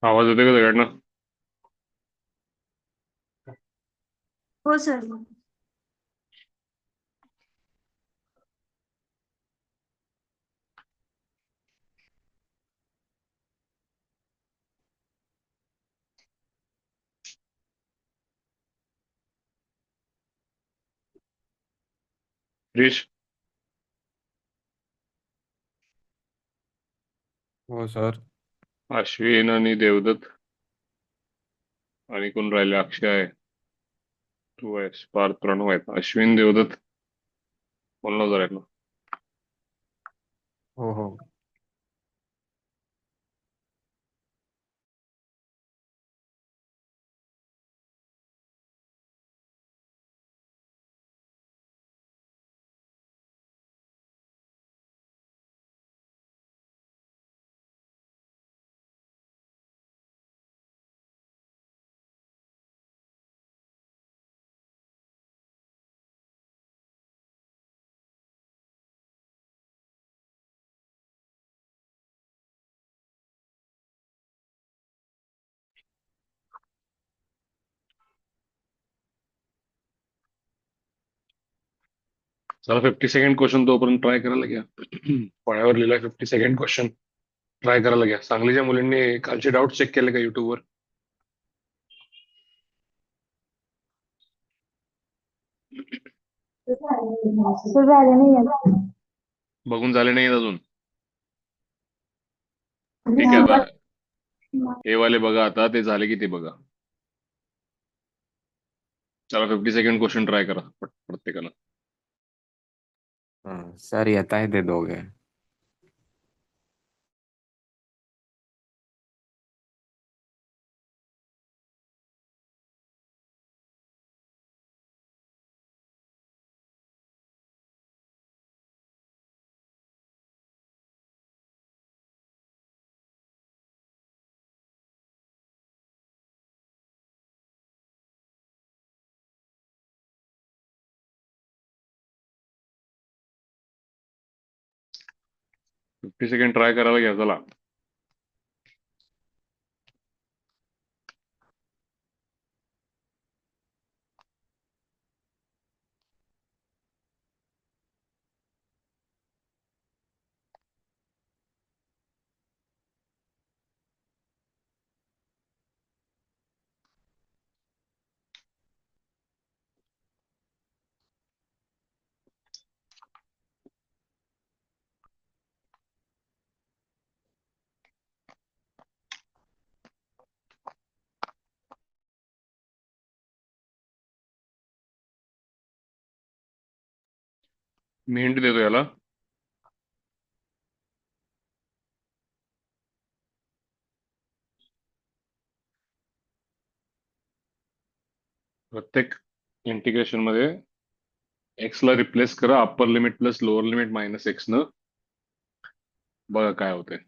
आवाज येतोय का सगळ्यांना? हो सर. क्रिश. हो सर. अश्विन आणि देवदत्त आणि कोण राहिले? अक्षय आहे, तू आहेस, पार्थ, प्रणव आहेत. अश्विन, देवदत्त, कोण नव्हतं राहिलं? हो हो. चला 50 सेकंड क्वेश्चन तोपर्यंत ट्राय करायला घ्या. फळ्यावर लिहिलाय 50 सेकंड क्वेश्चन, ट्राय करायला घ्या. सांगलीच्या मुलींनी कालचे डाऊट चेक केले का युट्यूबवर? सर झाले नाही आहेत. बघून झाले नाहीत अजून? ठीक आहे, आता हे वाले बघा, आता ते झाले की ते बघा. चला 50 सेकंड क्वेश्चन ट्राय करा प्रत्येकानं. सर येता है दे दोगे? फिफ्टी सेकंड ट्राय करायला घ्या, चला. मी हिंट देतो याला. प्रत्येक इंटिग्रेशन मध्ये एक्स ला रिप्लेस करा upper limit plus lower limit minus x न. बघा काय होतंय.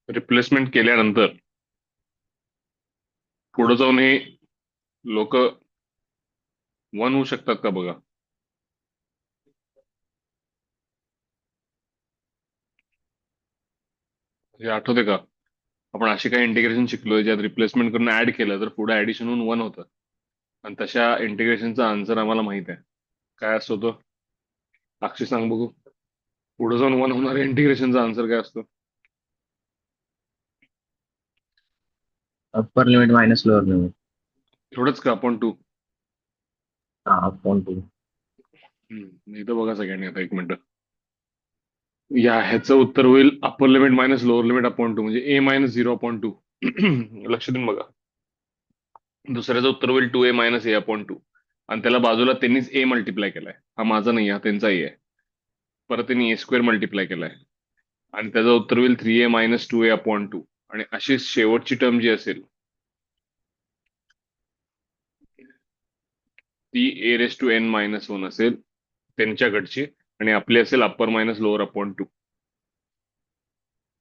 रिप्लेसमेंट केल्यानंतर पुढे जाऊन हे लोक वन होऊ शकतात का बघा. हे आठवते का? आपण अशी काही इंटिग्रेशन शिकलोय ज्यात रिप्लेसमेंट करून ऍड केलं तर पुढे ऍडिशन होऊन वन होतं. आणि तशा इंटिग्रेशनचा आन्सर आम्हाला माहित आहे. काय असतो तो? अक्षय सांग बघू. पुढे जाऊन वन होणाऱ्या इंटिग्रेशनचा आन्सर काय असतो? Upper limit minus lower limit. थोडंच का आपण टू? हा अपॉन टू. इथं बघा सगळ्यांनी आता एक मिनिट. या ह्याचं उत्तर होईल upper limit minus lower limit upon two, म्हणजे A minus zero upon two. लक्ष देऊन बघा. दुसऱ्याचं उत्तर होईल two A minus A upon two, आणि त्याला बाजूला त्यांनीच ए मल्टिप्लाय केलाय. हा माझा नाही, हा त्यांचा ए आहे. परत त्यांनी ए स्क्वेअर मल्टिप्लाय केलाय, आणि त्याचं उत्तर होईल three a minus two a upon two. आणि अशी शेवटची टर्म जी असेल ती a raise to n minus one असेल त्यांच्याकडची, आणि आपली असेल upper minus lower upon two.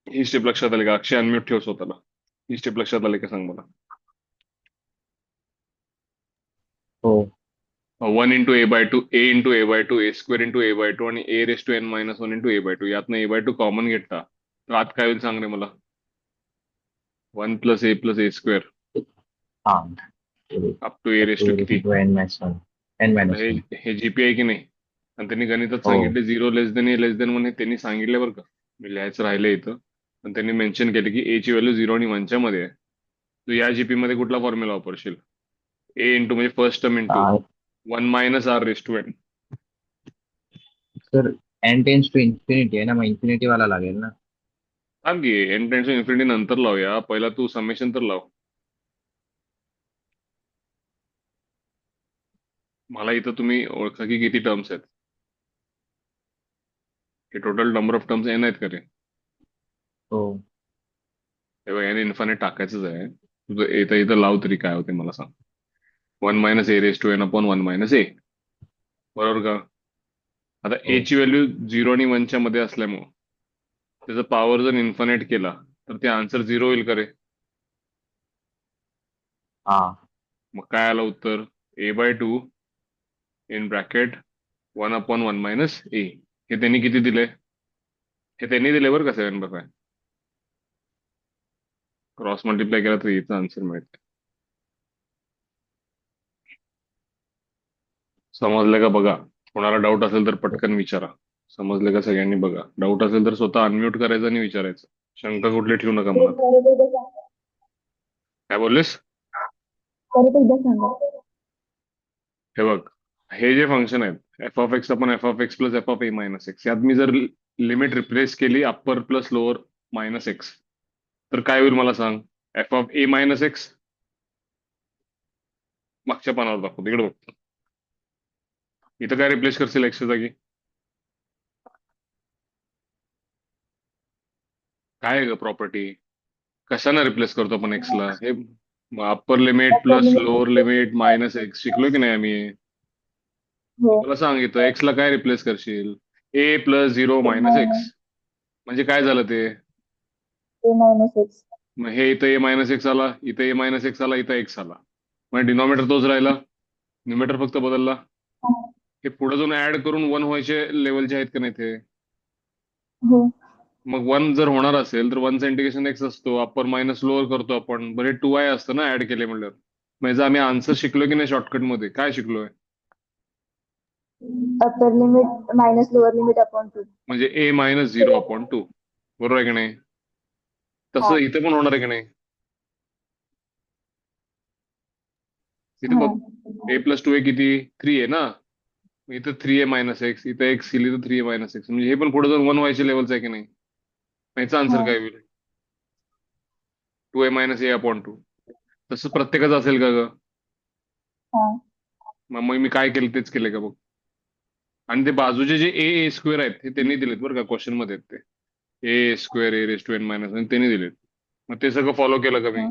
ही स्टेप लक्षात आली का? अक्षय अनम्यूट ठेव स्वतःला. ही स्टेप लक्षात आली का सांग मला. हो. 1 into a by two, a into a by two, a square into a by two, आणि a raise to n minus one into a by two. यातनं ए बाय टू कॉमन घेतला तर आत काय होईल सांग रे मला? 1 प्लस ए स्क्वेअर हा up to a raise to किती? N minus one. एन आता मायनस हे वन. हे जीपी आहे की नाही? आणि त्यांनी गणितात हो. सांगितले zero less than a less than one, हे त्यांनी सांगितले बरं का. मी लिहायचं राहिलं इथं, पण त्यांनी मेन्शन केले की ए ची व्हॅल्यू झिरो आणि वनच्या मध्ये आहे. तू या जीपी मध्ये कुठला फॉर्म्युला वापरशील? ए इंटू म्हणजे first term into one minus R raise to N. Sir N tends to infinity आहे ना, मग इन्फिनिटी वाला लागेल ना. थांब की एन टेन्स टू इन्फिनिटी नंतर लावूया, पहिला तू समेशन तर लाव. मला इथं तुम्ही ओळखा की किती टर्म्स आहेत. हे total number of terms N आहेत का रे? हो. हे बघ, एन इन्फानेट टाकायचंच आहे. तुझं इथं इथं लाव तरी काय होते मला सांग. One minus a raise to n upon one minus a, बरोबर का? आता हो. ए ची व्हॅल्यू झिरो आणि वनच्या मध्ये असल्यामुळं त्याचा पॉवर जर इन्फानेट केला तर ते आन्सर झिरो होईल का रे? हा. मग काय आलं उत्तर? A by two in bracket one upon one minus a. हे त्यांनी किती दिले? हे त्यांनी दिले बरं का, 7/5. क्रॉस मल्टिप्लाय केला तर याचा आन्सर मिळते. समजलं का बघा? कोणाला डाऊट असेल तर पटकन विचारा. समजलं का सगळ्यांनी? बघा, डाऊट असेल तर स्वतः अनम्यूट करायचं आणि विचारायचं. शंका कुठली ठेवू नका मनात. काय बोललेस? परत एकदा सांगा. हे बघ, हे जे फंक्शन आहेत F of x upon F of x plus F of A minus x, यात मी जर लिमिट रिप्लेस केली upper plus lower minus x, तर काय होईल मला सांग? F of A minus x. मागच्या पानावर दाखवतो, इकडे बघ. इथं काय रिप्लेस करशील एक्सच्या जागी? काय आहे ग प्रॉपर्टी? कशाने रिप्लेस करतो आपण एक्सला? हे upper limit plus lower limit minus x शिकलोय की नाही आम्ही? हो. मला सांग, इथं एक्सला काय रिप्लेस करशील? ए प्लस झिरो मायनस एक्स. म्हणजे काय झालं ते? ए मायनस एक्स. मग हे इथं ए मायनस एक्स आला, इथं ए मायनस एक्स आला, इथं एक्स आला. मग डिनॉमिनेटर तोच राहिला, न्युमेटर फक्त बदलला. हे पुढे जाऊन ऍड करून वन व्हायचे लेवलचे आहेत का नाही ते? हो. मग वन जर होणार असेल तर वनचं इंटिग्रेशन एक्स असतो, अप्पर मायनस लोअर करतो आपण. बरे टू वाय असतं ना ऍड केले म्हणल्यावर. म्हणजे आम्ही आन्सर शिकलो की नाही शॉर्टकट मध्ये? काय शिकलोय? Upper limit minus lower limit upon two. म्हणजे A minus zero upon to, बरोबर आहे की नाही? तसं इथे पण होणार आहे की नाही? इथे बघ, ए प्लस टू ए किती? 3 आहे ना. इथं 3 ए मायनस एक्स, इथं एक्स केली तर 3 ए मायनस एक्स. म्हणजे हे पण पुढे जाऊन वन व्हायच्या लेवलचं आहे की नाही? याचा आन्सर काय होईल? 2 ए मायनस ए अपॉन टू. तसं प्रत्येकाचं असेल का ग? मग मी काय केलं तेच केलंय का बघ. आणि ते बाजूचे जे ए स्क्वेअर आहेत हे त्यांनी दिलेत बरं का, क्वेश्चन मध्ये आहेत ते. A square a raise to n minus आणि त्यांनी दिलेत. मग ते सगळं फॉलो केलं का मी?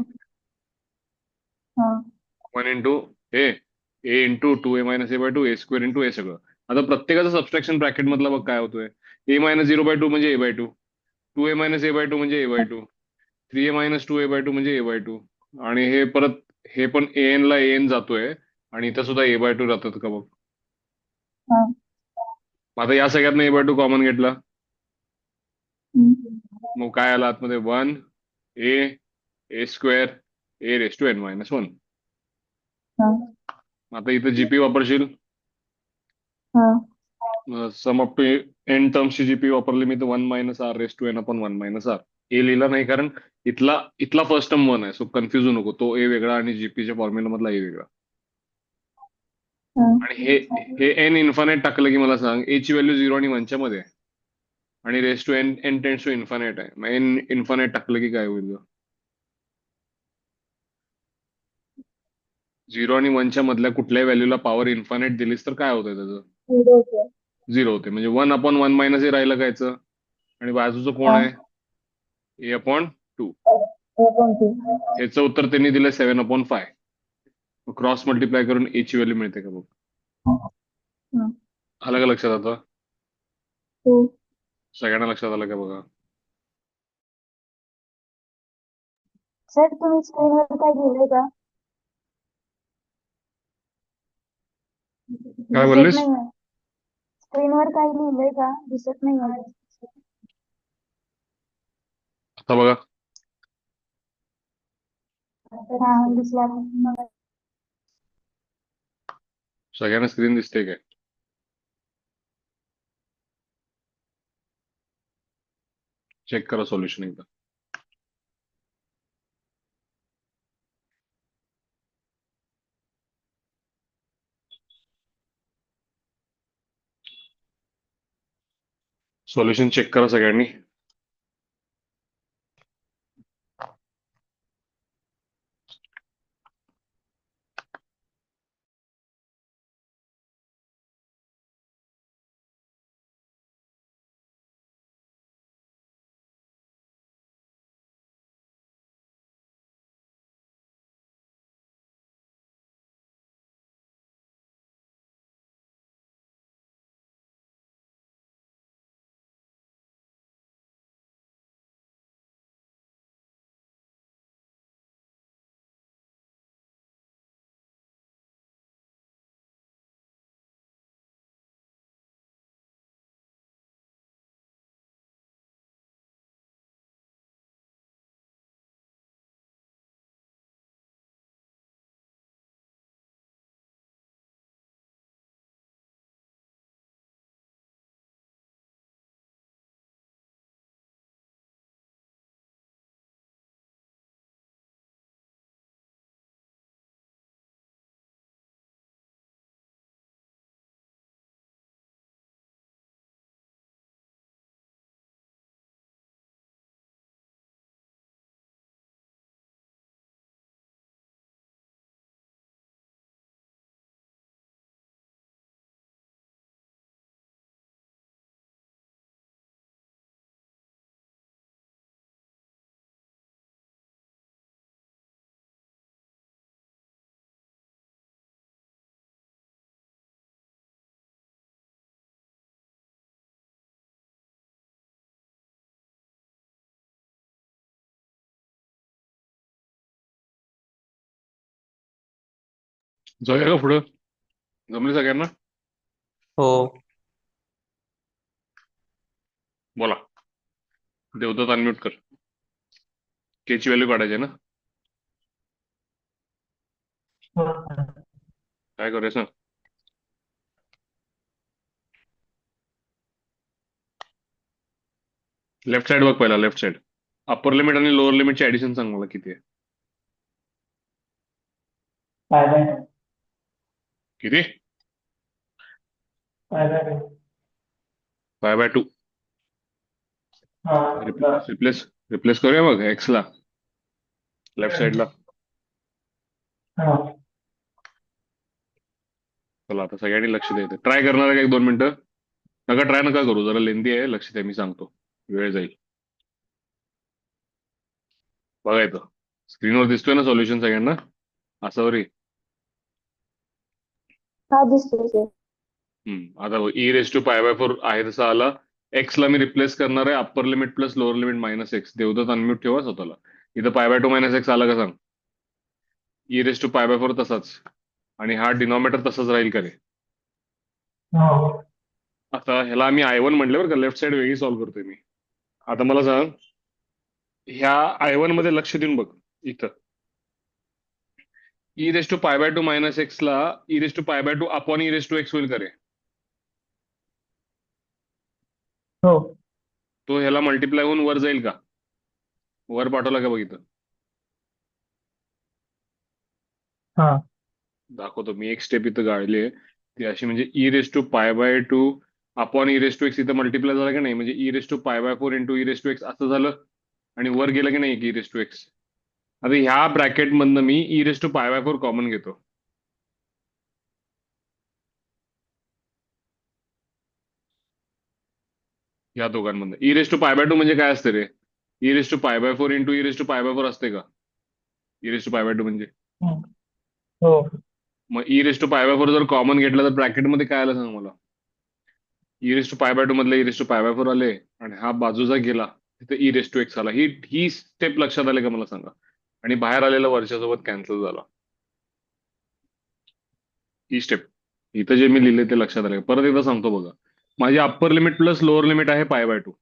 1 into a, a into two A minus a by two, a square into a सगळं. आता प्रत्येकाचं सबस्ट्रॅक्शन ब्रॅकेट मधला बघ काय होतोय. A minus zero by two म्हणजे a by two, two A minus a by two म्हणजे a by two, 3 a minus two a by two म्हणजे ए बाय टू. आणि हे परत हे पण ए एन ला ए एन जातोय, आणि इथं सुद्धा ए बाय टू जातात का बघ. आता या सगळ्यात ए बाय टू कॉमन घेतला, मग काय आला आतमध्ये? 1 a square a raise to n minus one. आता इथं जीपी वापरशील, हा सम अप टू एन टर्म्सची जीपी वापरली मी तर 1 - r⁻⁻1 - ए लिहिला नाही कारण इथला इथला फर्स्ट टर्म 1 आहे, सो कन्फ्युज होऊ नको, तो ए वेगळा आणि जीपीच्या फॉर्म्युला मधला ए वेगळा. हा आणि हे हे एन इन्फानाइट टाकलं की मला सांग ए ची व्हॅल्यू 0 आणि 1 च्या मध्ये आहे आणि raise to N N tends to infinite आहे, मग एन इन्फानाइट टाकलं की काय होईल? 0 आणि 1 च्या मधल्या कुठल्याही व्हॅल्यूला पॉवर इन्फानाइट दिलीस तर काय होतंय त्याचं? 0 होते. 0 होते, म्हणजे 1/1 - ए राहिलं कायचं आणि बाजूचं कोण हा आहे? a/2. कोणती? ह्याचं उत्तर त्यांनी दिलं 7/5. क्रॉस मल्टिप्लाय करून ए ची व्हॅल्यू मिळते का बघ. हा आलं का लक्षात? आता हो सगळ्यांना लक्षात आलं का बघा. सर तुम्ही स्क्रीनवर काय लिहिलंय का? काय दिसत बोललीस? नाही. स्क्रीनवर काय लिहिलंय का? दिसत नाही. आता बघा. हा दिसला. सगळ्यांना स्क्रीन दिसते काय? चेक करा सोल्युशन एकदा. सोल्युशन चेक करा सगळ्यांनी. जाऊया का पुढं? जमले सगळ्यांना? हो. बोला. देवदत्त अनम्यूट कर. के ची व्हॅल्यू काढायची आहे ना? काय करूया सांग? लेफ्ट साइड बघ पहिला, लेफ्ट साइड. अप्पर लिमिट आणि लोअर लिमिटची ऍडिशन सांग मला किती आहे? किती? 5/2. रिप्लेस रिप्लेस करूया मग एक्स ला लेफ्ट साइडला. चला आता सगळ्यांनी लक्ष द्यायचं. ट्राय करणार आहे का 1-2 मिनिटं? नका ट्राय नका करू, जरा लेंदी आहे. लक्ष द्या, मी सांगतो. वेळ जाईल. बघायचं स्क्रीनवर दिसतोय ना सोल्युशन सगळ्यांना? असं रे. हा दिसतोय सर. आता e⁴ आहे तसा आला. एक्स ला मी रिप्लेस करणार आहे upper limit plus lower limit -x. Devdatta unmute ठेवा स्वतःला. इथं π/2 - x आला का सांग? e⁴ तसाच आणि हा डिनॉमिनेटर तसाच राहील का रे? आता ह्याला आम्ही I1 म्हटलं बरं का, लेफ्ट साइड वेगळी सॉल्व्ह करतोय मी. आता मला सांग, ह्या I1 मध्ये लक्ष देऊन बघ. इथं e raise to pi by two minus x ला e raise to pi by two upon E raise to x होईल करे. हो. तो ह्याला मल्टिप्लाय होऊन वर जाईल का? वर पाठवला का बघितलं? हा. दाखवतो मी. एक स्टेप इथं गाळली आहे ती अशी, म्हणजे E raise to pi by two upon E raise to X इथं मल्टिप्लाय झाला की नाही, म्हणजे E raise to pi by four into E raise to X असं झालं. आणि वर गेलं की नाही ई रेस टू एक्स. आता ह्या ब्रॅकेट मधनं मी e raise to pi by four common घेतो. या दोघांमधनं e raise to pi by two म्हणजे काय असते रे? E raise to pi by four into E raise to pi by four असते का? E raise to pi by two म्हणजे हम्म. हो. मग e raise to pi by four जर कॉमन घेतला तर ब्रॅकेट मध्ये काय आलं सांग मला? E raise to pi by two मधले E raise to pi by four आले आणि हा बाजूचा गेला तिथे ई रेस टू एक्स आला. ही ही स्टेप लक्षात आले का मला सांगा? आणि बाहेर आलेला वरच्या सोबत कॅन्सल झाला. ही स्टेप इथं जे मी लिहिले ते लक्षात आले. परत एकदा सांगतो बघा. माझी upper limit plus lower limit आहे पाय बाय टू.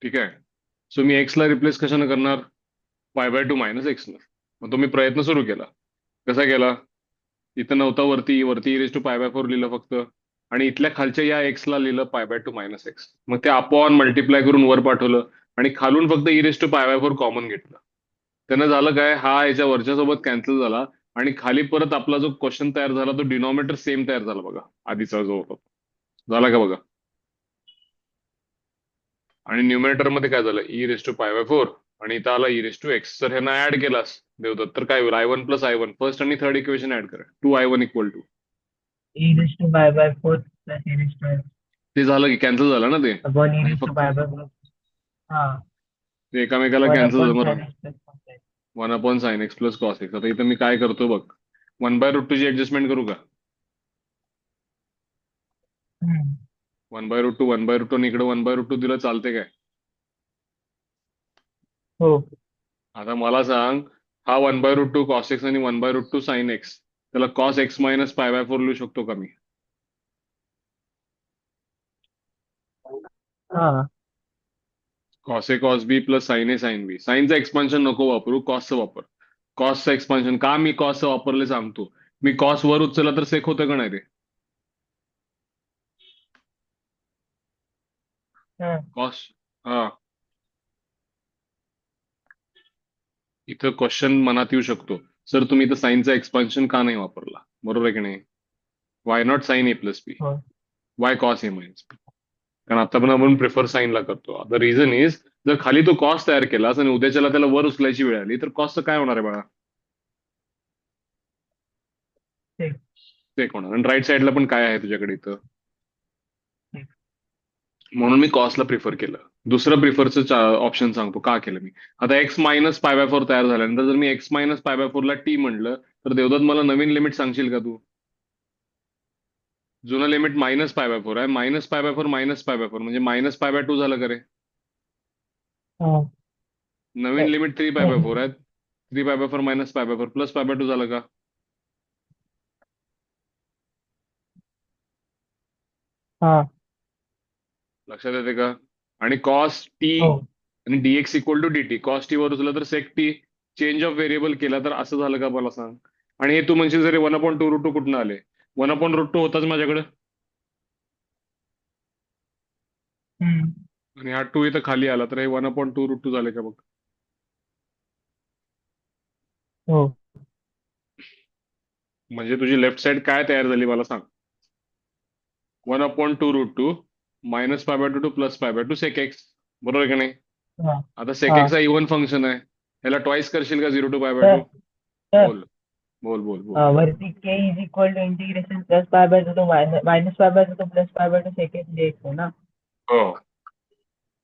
ठीक आहे. सो मी एक्सला रिप्लेस कशाने करणार? पाय बाय टू मायनस एक्स. मग तो मी प्रयत्न सुरू केला. कसा केला? इथं नव्हता वरती वरती raise to pi by four लिहिलं फक्त, आणि इथल्या खालच्या या एक्सला लिहिलं पाय बाय टू मायनस एक्स. मग ते अपॉन मल्टिप्लाय करून वर पाठवलं आणि खालून फक्त E raise to pi by four common घेतलं. त्यानं झालं काय? हा याच्या वरच्या सोबत कॅन्सल झाला आणि खाली परत आपला जो क्वेश्चन तयार झाला तो डिनॉमिनेटर सेम तयार झाला बघा, आधीचा जो होता झाला का बघा. आणि न्यूमिनेटर मध्ये काय झालं? E raise to pi by four आणि इथं आला ई रेस टू एक्स. तर ह्यांना ऍड केलास देवदत्त तर काय होईल? I one plus I one. First आणि थर्ड इक्वेशन ऍड करा. Two I one equal to e raise to by by four plus e raise to ते झालं की कॅन्सल झालं ना ते. अपॉन ई आणि रेस टू फक्त बाय बाय फोर. हा. ते एकामेकाला वन कॅन्सल अपॉन झालं. Sine x plus cos x. One upon sine x plus cos x. आता इथं मी काय करतो बघ, वन बाय रूट टू ची ऍडजस्टमेंट करू का? हम्म. One by root to one by root to आणि इकडे वन बाय रूट टू दिलं चालते काय? हो. आता मला सांग, हा one by root two cos x आणि one by root two sine x, त्याला cos x minus pi by four लिहू शकतो का मी? हा. Cos a cos b plus sine a sine b. साइनचं एक्सपान्शन नको वापरू, कॉसचं वापर. कॉसचं एक्सपान्शन का मी कॉसचं वापरले सांगतो. मी कॉस वर उचलला तर सेक होतं का नाही रे? हम्म. कॉस हा. इथं क्वेश्चन मनात येऊ शकतो, सर तुम्ही इथं साईनचा एक्सपान्शन का नाही वापरला? बरोबर आहे की नाही? Why not sine a plus b, हो. Why cos a minus b? कारण आता पण आपण प्रिफर साईनला करतो. द रिझन इज, जर खाली तो कॉस तयार केलास आणि उद्याच्याला त्याला वर उचलायची वेळ आली तर कॉसचं काय होणार आहे बाळा? ठीक. सेक होणार. आणि राईट साईडला पण काय आहे तुझ्याकडे इथं? ठीक. म्हणून मी कॉसला प्रिफर केलं. दुसरं प्रिफरचं ऑप्शन सांगतो का केलं मी. आता x minus pi by four तयार झाल्यानंतर जर मी एक्स मायनस पाय बाय फोरला टी म्हणलं तर देवदत्त मला नवीन लिमिट सांगशील का तू? जुनं limit minus pi by four आहे. Minus pi by four minus pi by four म्हणजे मायनस पाय बाय टू झालं का रे? हा. नवीन limit three pi by four आहे. Three pi by four minus pi by four plus pi by two झालं का? हा. लक्षात येते का? आणि कॉस टी हो. आणि dx equal to d t. Cos t वर उचललं तर sec t. Change of variable केला तर असं झालं का मला सांग? आणि हे तू म्हणशील जरी one upon two root to कुठून आले? वन अपॉन रूट टू होताच माझ्याकडे हम्म. आणि हा टू इथं खाली आला तर हे one upon two root to झाले का बघ? हो. म्हणजे तुझी लेफ्ट साइड काय तयार झाली मला सांग? One upon two root two minus pi by two two plus pi by two sec x. बरोबर आहे का नाही? हा. आता सेक हा. एक्स हा इव्हन फंक्शन आहे. ह्याला ट्वाइस करशील का झिरो टू पाय बाय तर टू? तर बोल बोल बोल बोल. वरती k is equal to integration plus pi by two minus pi by two plus pi by two second dx आहे ना. हो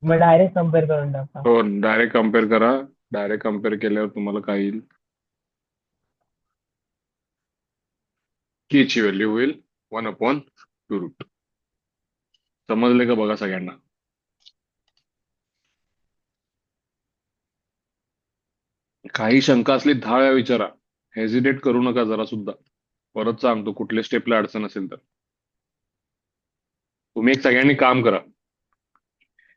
मग डायरेक्ट कम्पेअर करून टाका. हो, डायरेक्ट कम्पेअर करा. डायरेक्ट कम्पेअर केल्यावर तुम्हाला काय येईल? की ची व्हॅल्यू होईल वन अपॉन टू रूट. समजले का बघा सगळ्यांना? काही शंका असली 10 वेळा विचारा. हेजिटेट करू नका जरा सुद्धा. परत सांगतो, कुठल्या स्टेपला अडचण असेल तर तुम्ही एक सगळ्यांनी काम करा.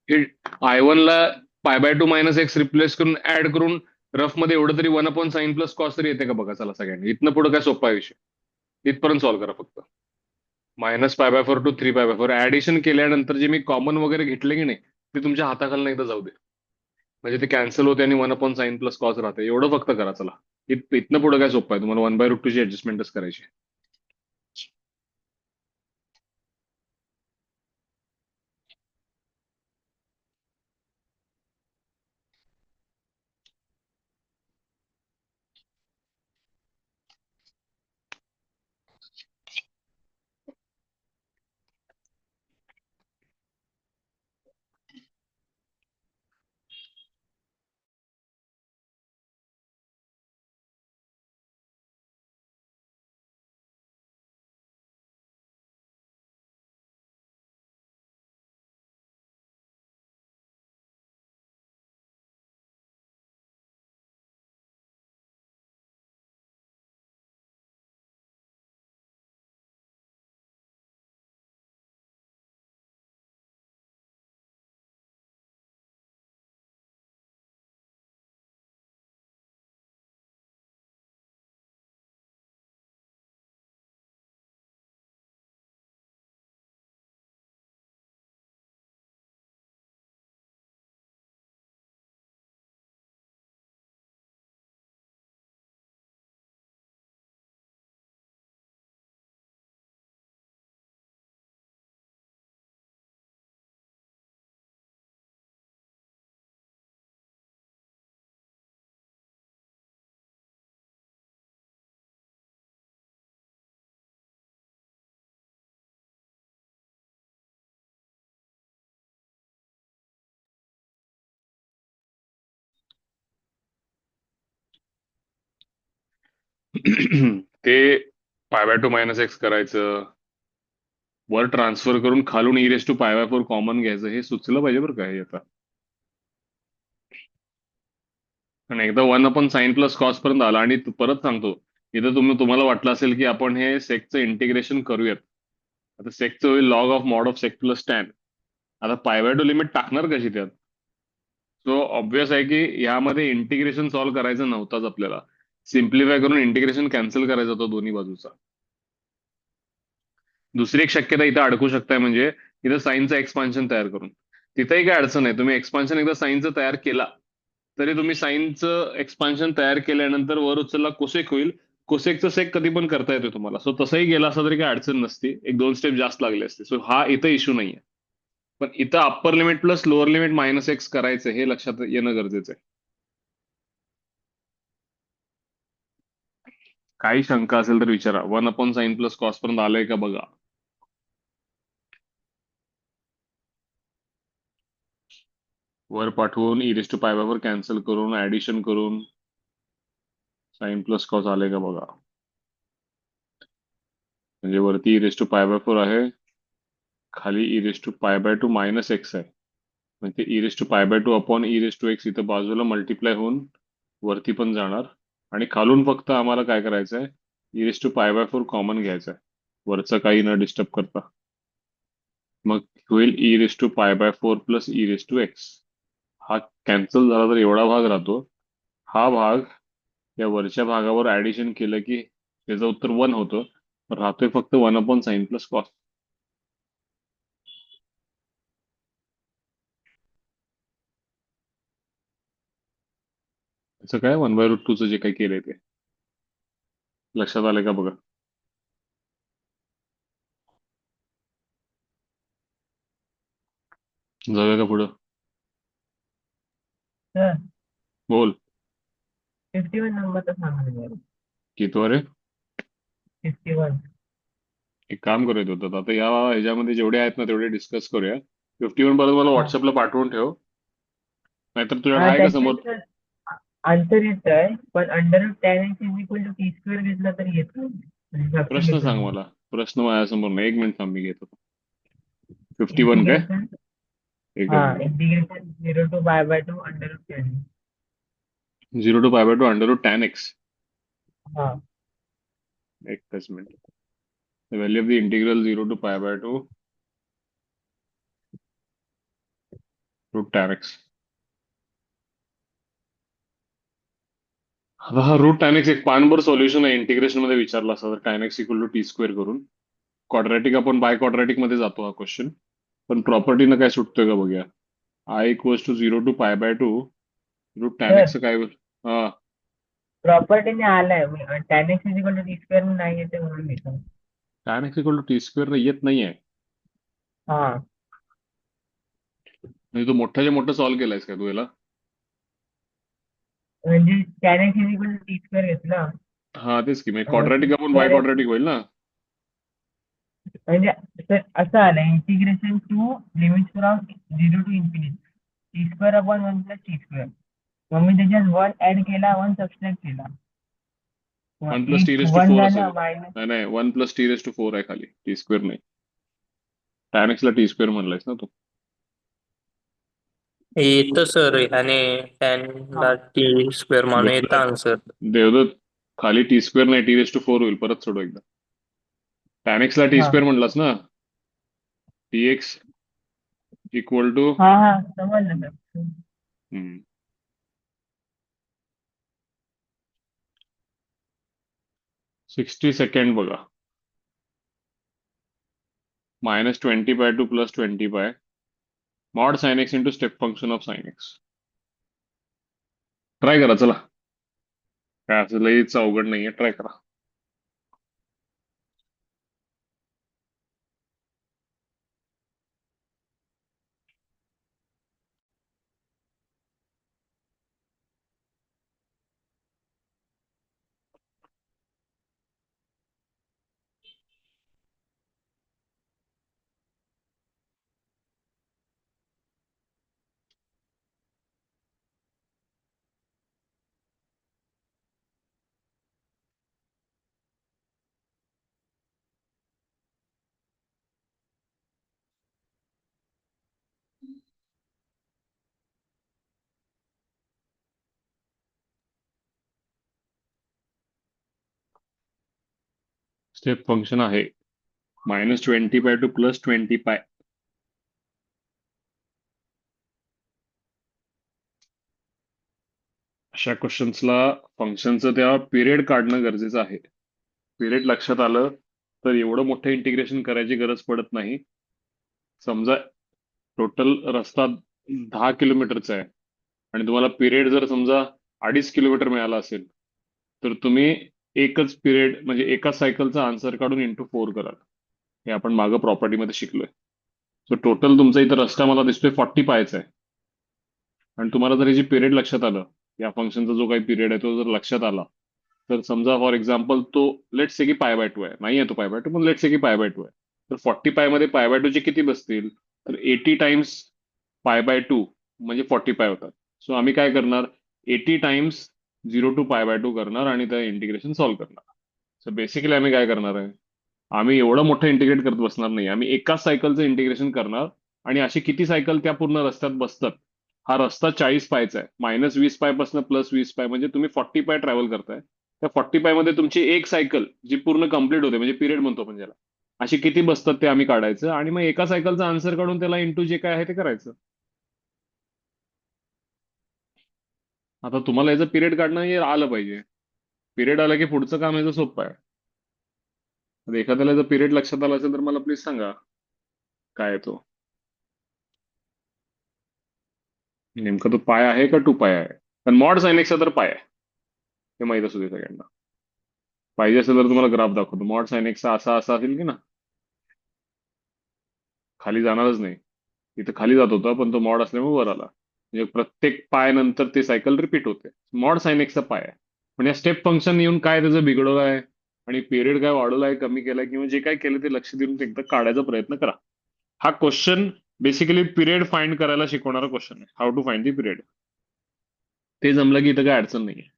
हे आय वन ला पाय by two minus x replace करून ऍड करून रफ मध्ये एवढं तरी 1/sin प्लस कॉस तरी येते का बघा चला सगळ्यांनी. इथनं पुढे काय सोपा आहे विषय, इथपर्यंत सॉल्व्ह करा फक्त. -π/4 to 3π/4 ऍडिशन केल्यानंतर जे मी कॉमन वगैरे घेतले की नाही ते तुमच्या हाताखालनं एकदा जाऊ दे, म्हणजे ते कॅन्सल होते आणि 1/sin प्लस कॉस राहते. एवढं फक्त करा चला. इथनं पुढे काय सोपं आहे, तुम्हाला 1/√2 ची ऍडजस्टमेंटच करायची. ते π/2 -x करायचं, वर ट्रान्सफर करून खालून e⁴ कॉमन घ्यायचं, हे सुचलं पाहिजे बरं का हे आता. आणि एकदा 1/sin प्लस कॉस पर्यंत आला आणि परत सांगतो, इथं तुम्हाला वाटलं असेल की आपण हे सेकचं इंटिग्रेशन करूयात. आता सेकचं होईल log of mod of sec plus tan. आता π/2 लिमिट टाकणार कशी त्यात? सो ऑब्विस आहे की यामध्ये इंटिग्रेशन सॉल्व्ह करायचं नव्हताच आपल्याला. सिम्प्लिफाय करून इंटिग्रेशन कॅन्सल करायचा होता दोन्ही बाजूचा. दुसरी एक शक्यता इथं अडकू शकताय, म्हणजे इथं साईनचं एक्सपान्शन तयार करून. तिथेही काय अडचण आहे, तुम्ही एक्सपान्शन एकदा साईनचं तयार केला तरी तुम्ही साईनचं एक्सपान्शन तयार केल्यानंतर वर उचलला कोसेक होईल. कोसेकचं सेक कधी पण करता येतो तुम्हाला. सो तसंही गेला असता तरी काही अडचण नसती, 1-2 स्टेप जास्त लागले असते. सो हा इथं इश्यू नाहीये. पण इथं upper limit plus lower limit -x करायचं हे लक्षात येणं गरजेचं आहे. काही शंका असेल तर विचारा. 1/sin प्लस कॉस पर्यंत आलंय का बघा. वर पाठवून e⁴ कॅन्सल करून ऍडिशन करून साइन प्लस कॉस आले का बघा. म्हणजे वरती e⁴ आहे, खाली e⁴ -x आहे. म्हणजे e⁴ अपॉन e⁴x इथं बाजूला मल्टिप्लाय होऊन वरती पण जाणार. आणि खालून फक्त आम्हाला काय करायचं आहे, e⁴ कॉमन घ्यायचं आहे, वरचं काही न डिस्टर्ब करता. मग होईल e⁴ प्लस e⁴x. हा कॅन्सल झाला तर एवढा भाग राहतो. हा भाग या वरच्या भागावर ऍडिशन केलं की त्याचं उत्तर 1 होतं. राहतोय फक्त 1/sin प्लस कॉस. त्याचं काय 1/√2 जे काही केलंय ते लक्षात आलंय का बघा. जाऊया का पुढं? सर बोल. 51 नंबरचा सांगा जरा. किती रे? 51. एक काम करूया होतं आता, या ह्याच्यामध्ये जेवढे आहेत ना तेवढे डिस्कस करूया. 51 परत मला हा व्हॉट्सअपला पाठवून ठेव, नाहीतर तुझ्याकडे हा, आहे का समोर? त्याच्यात आन्सर येत आहे, पण √tan(x = t² घेतला तरी येत नाही. म्हणजे प्रश्न substitution सांग मला. प्रश्न माझ्यासमोर नाही, 1 मिनिट थांब मी घेतो. 51 काय? इंटिग्रेशन. हा, एकच minute. Integration 0 to π/2 √tan. 0 to π/2 √tan x. हा एकच minute. The value of the integral 0 to π/2 √tan x. आता हा रूट tan x एक पानभर सोल्युशन आहे इंटिग्रेशन मध्ये विचारला असता तर tan x equal to t square करून क्वाड्रॅटिक आपण बाय क्वाड्रॅटिक मध्ये जातो हा क्वेश्चन. पण प्रॉपर्टीनं काय सुटतोय का बघूया. I equals to 0 to π/2 root tan सर x काय होईल? हा, प्रॉपर्टीने आलाय tan x is equal to t square नाही येते म्हणून घेतो. tan x equal to t square येत नाहीये. हा म्हणजे तू मोठ्याच्या मोठं सॉल्व्ह केलंयस का तू याला? म्हणजे tan x is equal to t square घेतलं. हा तेच की म्हणजे टी क्वाड्रॅटिक आपण बाय स्क्वेअर क्वाड्रॅटिक होईल ना. म्हणजे सर असं आलं integration to limit from 0 to ∞. T square upon 1 + t square. मग मी त्याच्यात 1 ऍड केला 1 सबस्ट्रॅक्ट केला. वन मग प्लस टी एक रेस टू 1 फोर झालं असेल. मायनस. नाही नाही, 1 + t⁻⁴ आहे खाली, टी स्क्वेअर नाही. tan x ला टी स्क्वेअर म्हणलायस ना तू. येतं सर ह्याने टॅन ला टी स्क्वेअर म्हणून येतं देवदत्त आन्सर. देवदत्त, खाली टी स्क्वेअर नाही t⁻⁴ होईल. परत सोडव एकदा. tan x ला टी हा स्क्वेअर म्हणलास ना. tx इक्वल टू हा हा समजलं सर. 60 सेकंड बघा. -20/2 + 20π mod sin x into step function of sin x. Try करा चला. काय असं लईच अवघड नाहीये, ट्राय करा. स्टेप फंक्शन आहे -20/2 + 20π. अशा क्वेश्चन्सला फंक्शनचं त्या पिरियड काढणं गरजेचं आहे. पिरियड लक्षात आलं तर एवढं मोठं इंटिग्रेशन करायची गरज पडत नाही. समजा टोटल रस्ता 10 किलोमीटरचा आहे आणि तुम्हाला पिरियड जर समजा 2.5 किलोमीटर मिळाला असेल तर तुम्ही एकच पिरियड म्हणजे एका सायकलचा आन्सर काढून × 4 कराल. हे आपण मागं प्रॉपर्टीमध्ये शिकलोय. सो टोटल तुमचा इथं रस्ता मला दिसतोय 40π आहे. आणि तुम्हाला जर याची पिरियड लक्षात आलं, या फंक्शनचा जो काही पिरियड आहे तो जर लक्षात आला, तर समजा फॉर एक्झाम्पल तो लेट्स से की π/2 आहे. नाही आहे तो π/2 पण लेट्स से की π/2 आहे. तर 40π मध्ये π/2 चे किती बसतील? तर 80 टाइम्स π/2 म्हणजे 40π होतात. सो आम्ही काय करणार? 80 टाइम्स 0 to π/2 करणार आणि त्या इंटिग्रेशन सॉल्व्ह करणार. सो बेसिकली आम्ही काय करणार आहे? आम्ही एवढं मोठं इंटिग्रेट करत बसणार नाही. आम्ही एकाच सायकलचं इंटिग्रेशन करणार आणि अशी किती सायकल त्या पूर्ण रस्त्यात बसतात. हा रस्ता 40π चा आहे. -20π पासून +20π म्हणजे तुम्ही 40π ट्रॅव्हल करताय. त्या 40π मध्ये तुमची एक सायकल जी पूर्ण कंप्लीट होते म्हणजे पिरियड म्हणतो आपण ज्याला, अशी किती बसतात ते आम्ही काढायचं आणि मग एका सायकलचा आन्सर काढून त्याला इंटू जे काय आहे ते करायचं. आता तुम्हाला याचं पिरियड काढणं हे आलं पाहिजे. पिरियड आलं की पुढचं काम याचं सोपं आहे. आता एखाद्याला जर पिरियड लक्षात आला असेल तर मला प्लीज सांगा काय आहे तो. नेमका तो पाय आहे का 2π आहे? पण मॉड sin x तर पाय आहे, हे माहित असू दे सगळ्यांना. पाहिजे असेल तर तुम्हाला ग्राफ दाखवतो. मॉड sin x असा असा असेल की ना, खाली जाणारच नाही. इथं खाली जात होता पण तो मॉड असल्यामुळे वर आला. म्हणजे प्रत्येक पाय नंतर ते सायकल रिपीट होते. मॉड sin x चा पाय आहे. पण या स्टेप फंक्शन येऊन काय त्याचं बिघडवलं आहे आणि पिरियड काय वाढवला आहे कमी केलाय किंवा जे काय केलं ते लक्ष देऊन ते एकदा काढायचा प्रयत्न करा. हा क्वेश्चन बेसिकली पिरियड फाइंड करायला शिकवणारा क्वेश्चन आहे. How to find the period. ते जमलं की इथं काय अडचण नाही.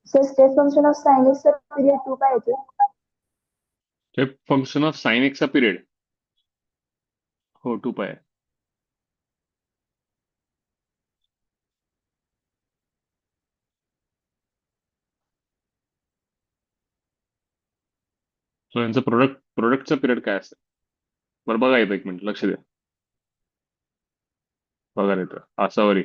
Sir step function of sine x चा पिरियड 2 पाय येतो. स्टेप फंक्शन ऑफ साइन एक्सचा पिरियड हो 2 पाय. सो यांचं प्रोडक्टचा पिरियड काय असेल? बरं बघा येतं, एक मिनिट लक्ष द्या. बघा येतं आसावरी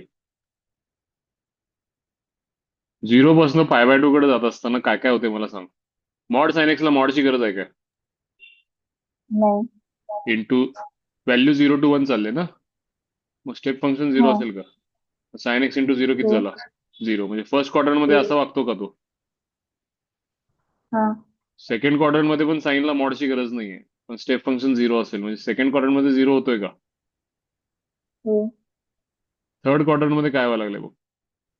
0 पासून π/2 कडे जात असताना काय काय होते मला सांग. मॉड साइन एक्सला मॉडची गरज आहे काय? नाही. इंटू व्हॅल्यू 0 to 1 चालले ना, मग स्टेप फंक्शन 0 हा. असेल का? साइन एक्स इंटू 0 किती हो. झाला? 0. म्हणजे फर्स्ट क्वाड्रंट मध्ये असा वागतो का तो? हा. सेकंड क्वाड्रंट मध्ये पण साईनला मॉडची गरज नाहीये, पण स्टेप फंक्शन 0 असेल म्हणजे सेकंड क्वाड्रंट मध्ये 0 होतोय का? हो. थर्ड क्वाड्रंट मध्ये काय व्हायला लागलंय बघ,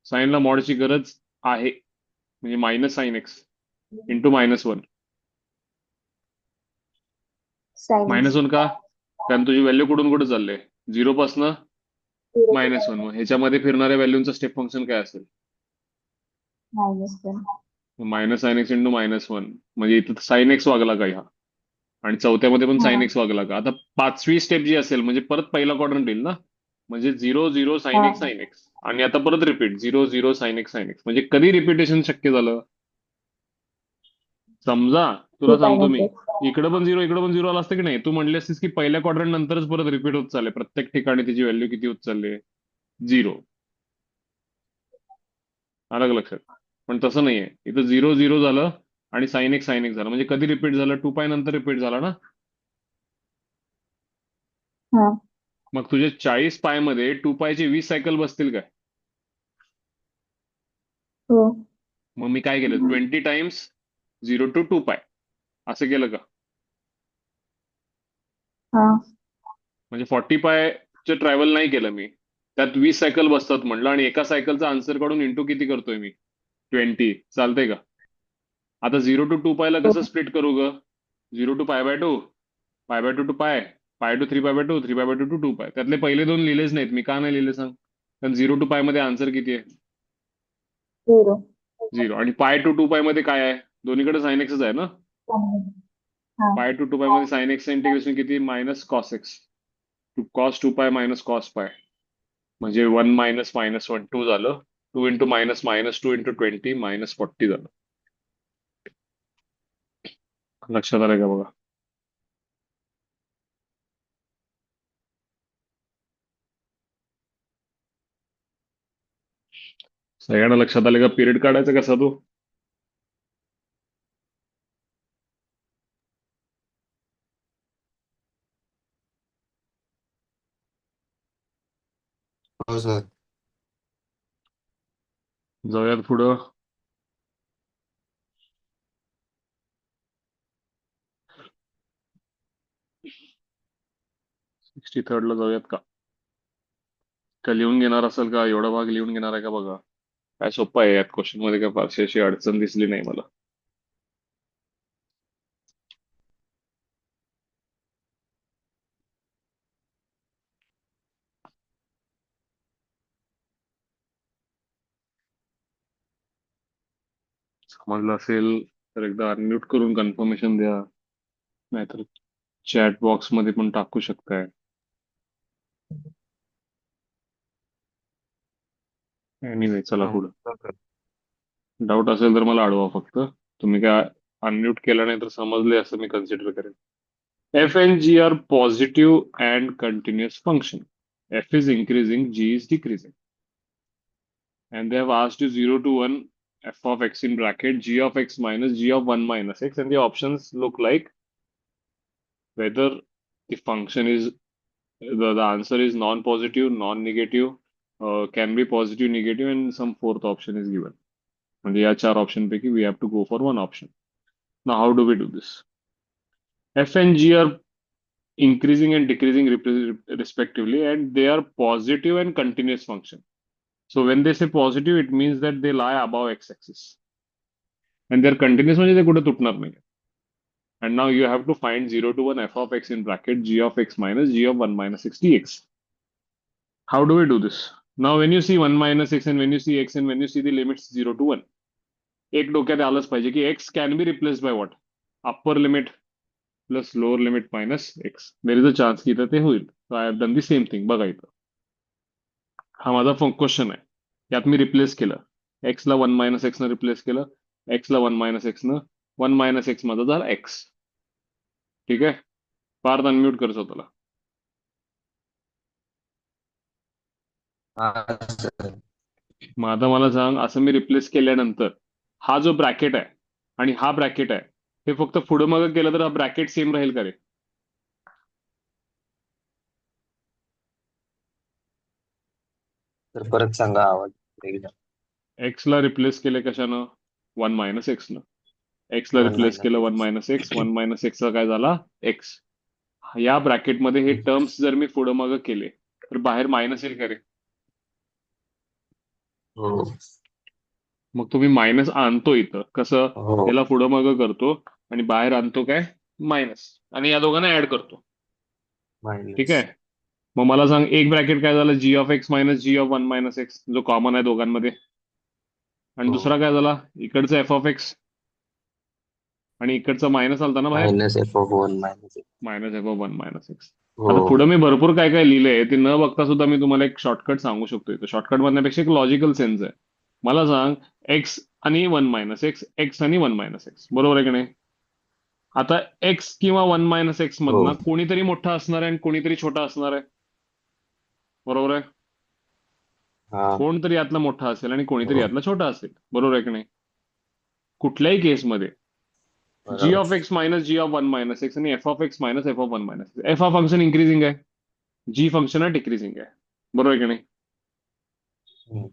साईनला मॉडची गरज आहे, म्हणजे minus sine x into -1. Sine -1 का? कारण तुझी व्हॅल्यू कुठून कुठे चालले? 0 पासनं -1. मग ह्याच्यामध्ये फिरणाऱ्या व्हॅल्यूचं स्टेप फंक्शन काय असेल? -1. Minus sine x into -1. म्हणजे इथं साइन एक्स वागला का ह्या, आणि चौथ्यामध्ये पण साइन हा. एक्स वागला का? आता पाचवी स्टेप जी असेल म्हणजे परत पहिला क्वाड्रंट येईल ना, म्हणजे 0 0 साइन हा. एक्स साइन एक्स, आणि आता परत repeat 0 0 sine x sine x. म्हणजे कधी रिपिटेशन शक्य झालं? समजा तुला 2 पाय सांगतो मी, नंतर. इकडे पण 0 इकडे पण 0 आला असतं की नाही, तू म्हणली असतीस की पहिल्या क्वाड्रंट नंतरच परत रिपीट होत चालले, प्रत्येक ठिकाणी त्याची व्हॅल्यू किती होत चालली? 0. आलं का लक्षात? पण तसं नाहीये, इथं 0 0 झालं आणि साइन एक्स साइन एक्स झालं, म्हणजे कधी रिपीट झालं? 2 पाय नंतर रिपीट झाला ना. हा. मग तुझे 40 पाय मध्ये 2 पायचे 20 सायकल बसतील काय? हो. मग मी काय केलं? 20 टाइम्स 0 to 2 पाय असं केलं का? हा. म्हणजे 40 पायचं ट्रॅव्हल नाही केलं मी, त्यात 20 सायकल बसतात म्हणलं, आणि एका सायकलचा आन्सर काढून इंटू किती करतोय मी? 20. चालतंय का? आता 0 to 2 पायला कसं स्प्लिट करू ग? 0 to π/2, π/2 to पाय, पाय टू 3π/2, 3π/2 to 2 पाय. त्यातले पहिले दोन लिहिलेच नाहीत मी. का नाही लिहिले सांग? कारण 0 to पाय मध्ये आन्सर किती आहे? 0. 0. आणि पाय टू 2 पाय मध्ये काय आहे? दोन्हीकडे साइन एक्सच आहे ना. हा. पाय टू 2 पाय मध्ये साइन एक्स इंटिग्रेशन किती? Minus cos x to cos 2 pi minus cos pi, म्हणजे 1 मायनस -1 2 झालं. 2 इंटू -2 इंटू 20 -40 झालं. लक्षात आलंय का बघा? सगळ्यांना लक्षात आलं का? पिरियड काढायचा कसा तो? हो सर. जाऊयात पुढं. ला जाऊयात का? का लिहून घेणार असेल का? एवढा भाग लिहून घेणार आहे का बघा. काय सोपं आहे, यात क्वेश्चन मध्ये काय फारशी अशी अडचण दिसली नाही मला. समजलं असेल तर एकदा अनम्यूट करून कन्फर्मेशन द्या, नाहीतर चॅट बॉक्स मध्ये पण टाकू शकताय. एनिवे चला पुढं. डाऊट असेल तर मला अडवा फक्त. तुम्ही काय अनम्यूट केलं नाही तर समजले असं मी कन्सिडर करेन. F and G are positive and continuous function. F is increasing, G is decreasing. And they have asked you 0 to 1 f of x in bracket g of x minus g of 1 minus x, and the options look like whether the function is the answer is non-positive, non-negative, can be positive, negative, and some fourth option is given. And the चार option पैकी we have to go for one option. Now how do we do this? F and G are increasing and decreasing respectively, and they are positive and continuous function. So when they say positive, it means that they lie above x-axis, and they are continuous म्हणजे ते कुठे तुटणार नाही. And now you have to find 0 to 1 f of x in bracket g of x minus g of 1 minus x dx. How do we do this? Now when you see 1 minus x and when you see x and when you see the limits 0 to 1, एक डोक्यात आलंच पाहिजे की x can be replace by what, upper limit plus lower limit minus x. There is a chance की इथं ते होईल. So I have done the same thing. बघा इथं हा माझा क्वेश्चन आहे. यात मी रिप्लेस केलं एक्सला वन मायनस एक्सनं रिप्लेस केलं, एक्सला वन मायनस एक्सनं, वन मायनस एक्स माझा झाला एक्स. ठीक आहे. पार्थ अनम्यूट कर स्वतःला. हा सर. मग आता मला सांग, असं मी रिप्लेस केल्यानंतर हा जो ब्रॅकेट आहे आणि हा ब्रॅकेट आहे, हे फक्त पुढं मागं केलं तर हा ब्रॅकेट सेम राहील का रे? तर परत सांगा आवाज एकदा. एक्सला रिप्लेस केले कशानं? वन मायनस एक्सनं. एक्सला वन रिप्लेस केलं one minus x, one minus एक्सचा काय झाला? एक्स. या ब्रॅकेटमध्ये हे टर्म्स जर मी पुढं मागं केले तर बाहेर मायनस येईल का रे? हो मग तुम्ही मायनस आणतो इथं कसं? हो याला पुढं मागं करतो आणि बाहेर आणतो काय? मायनस. आणि या दोघांना ऍड करतो. ठीक मायनस. आहे. मग मला सांग, एक ब्रॅकेट काय झालं? G of x minus g of one minus x, जो कॉमन आहे दोघांमध्ये. आणि हो दुसरा काय झाला? इकडचं एफ ऑफ एक्स आणि इकडचं मायनस आलता ना बाहेर, minus f of one minus. Minus f of one minus x. हो आता पुढे मी भरपूर काय काय लिहिलंय ते न बघता सुद्धा मी तुम्हाला एक शॉर्टकट सांगू शकतो. इथं शॉर्टकट म्हणण्यापेक्षा एक लॉजिकल सेन्स आहे. मला सांग, एक्स आणि वन मायनस एक्स, एक्स आणि वन मायनस एक्स, बरोबर आहे की नाही? आता एक्स किंवा वन मायनस एक्स हो मधनं कोणीतरी मोठा असणार आहे आणि कोणीतरी छोटा असणार आहे, बरोबर आहे? हा कोणतरी यातला मोठा असेल आणि कोणीतरी हो यातला छोटा असेल, बरोबर आहे की नाही? कुठल्याही केसमध्ये जी बरोबर. Of x minus g of one minus x आणि f of x minus f of one minus x, f हा फंक्शन इन्क्रीजिंग आहे, जी फंक्शन हा डिक्रीजिंग आहे, बरोबर आहे की नाही? हम्म.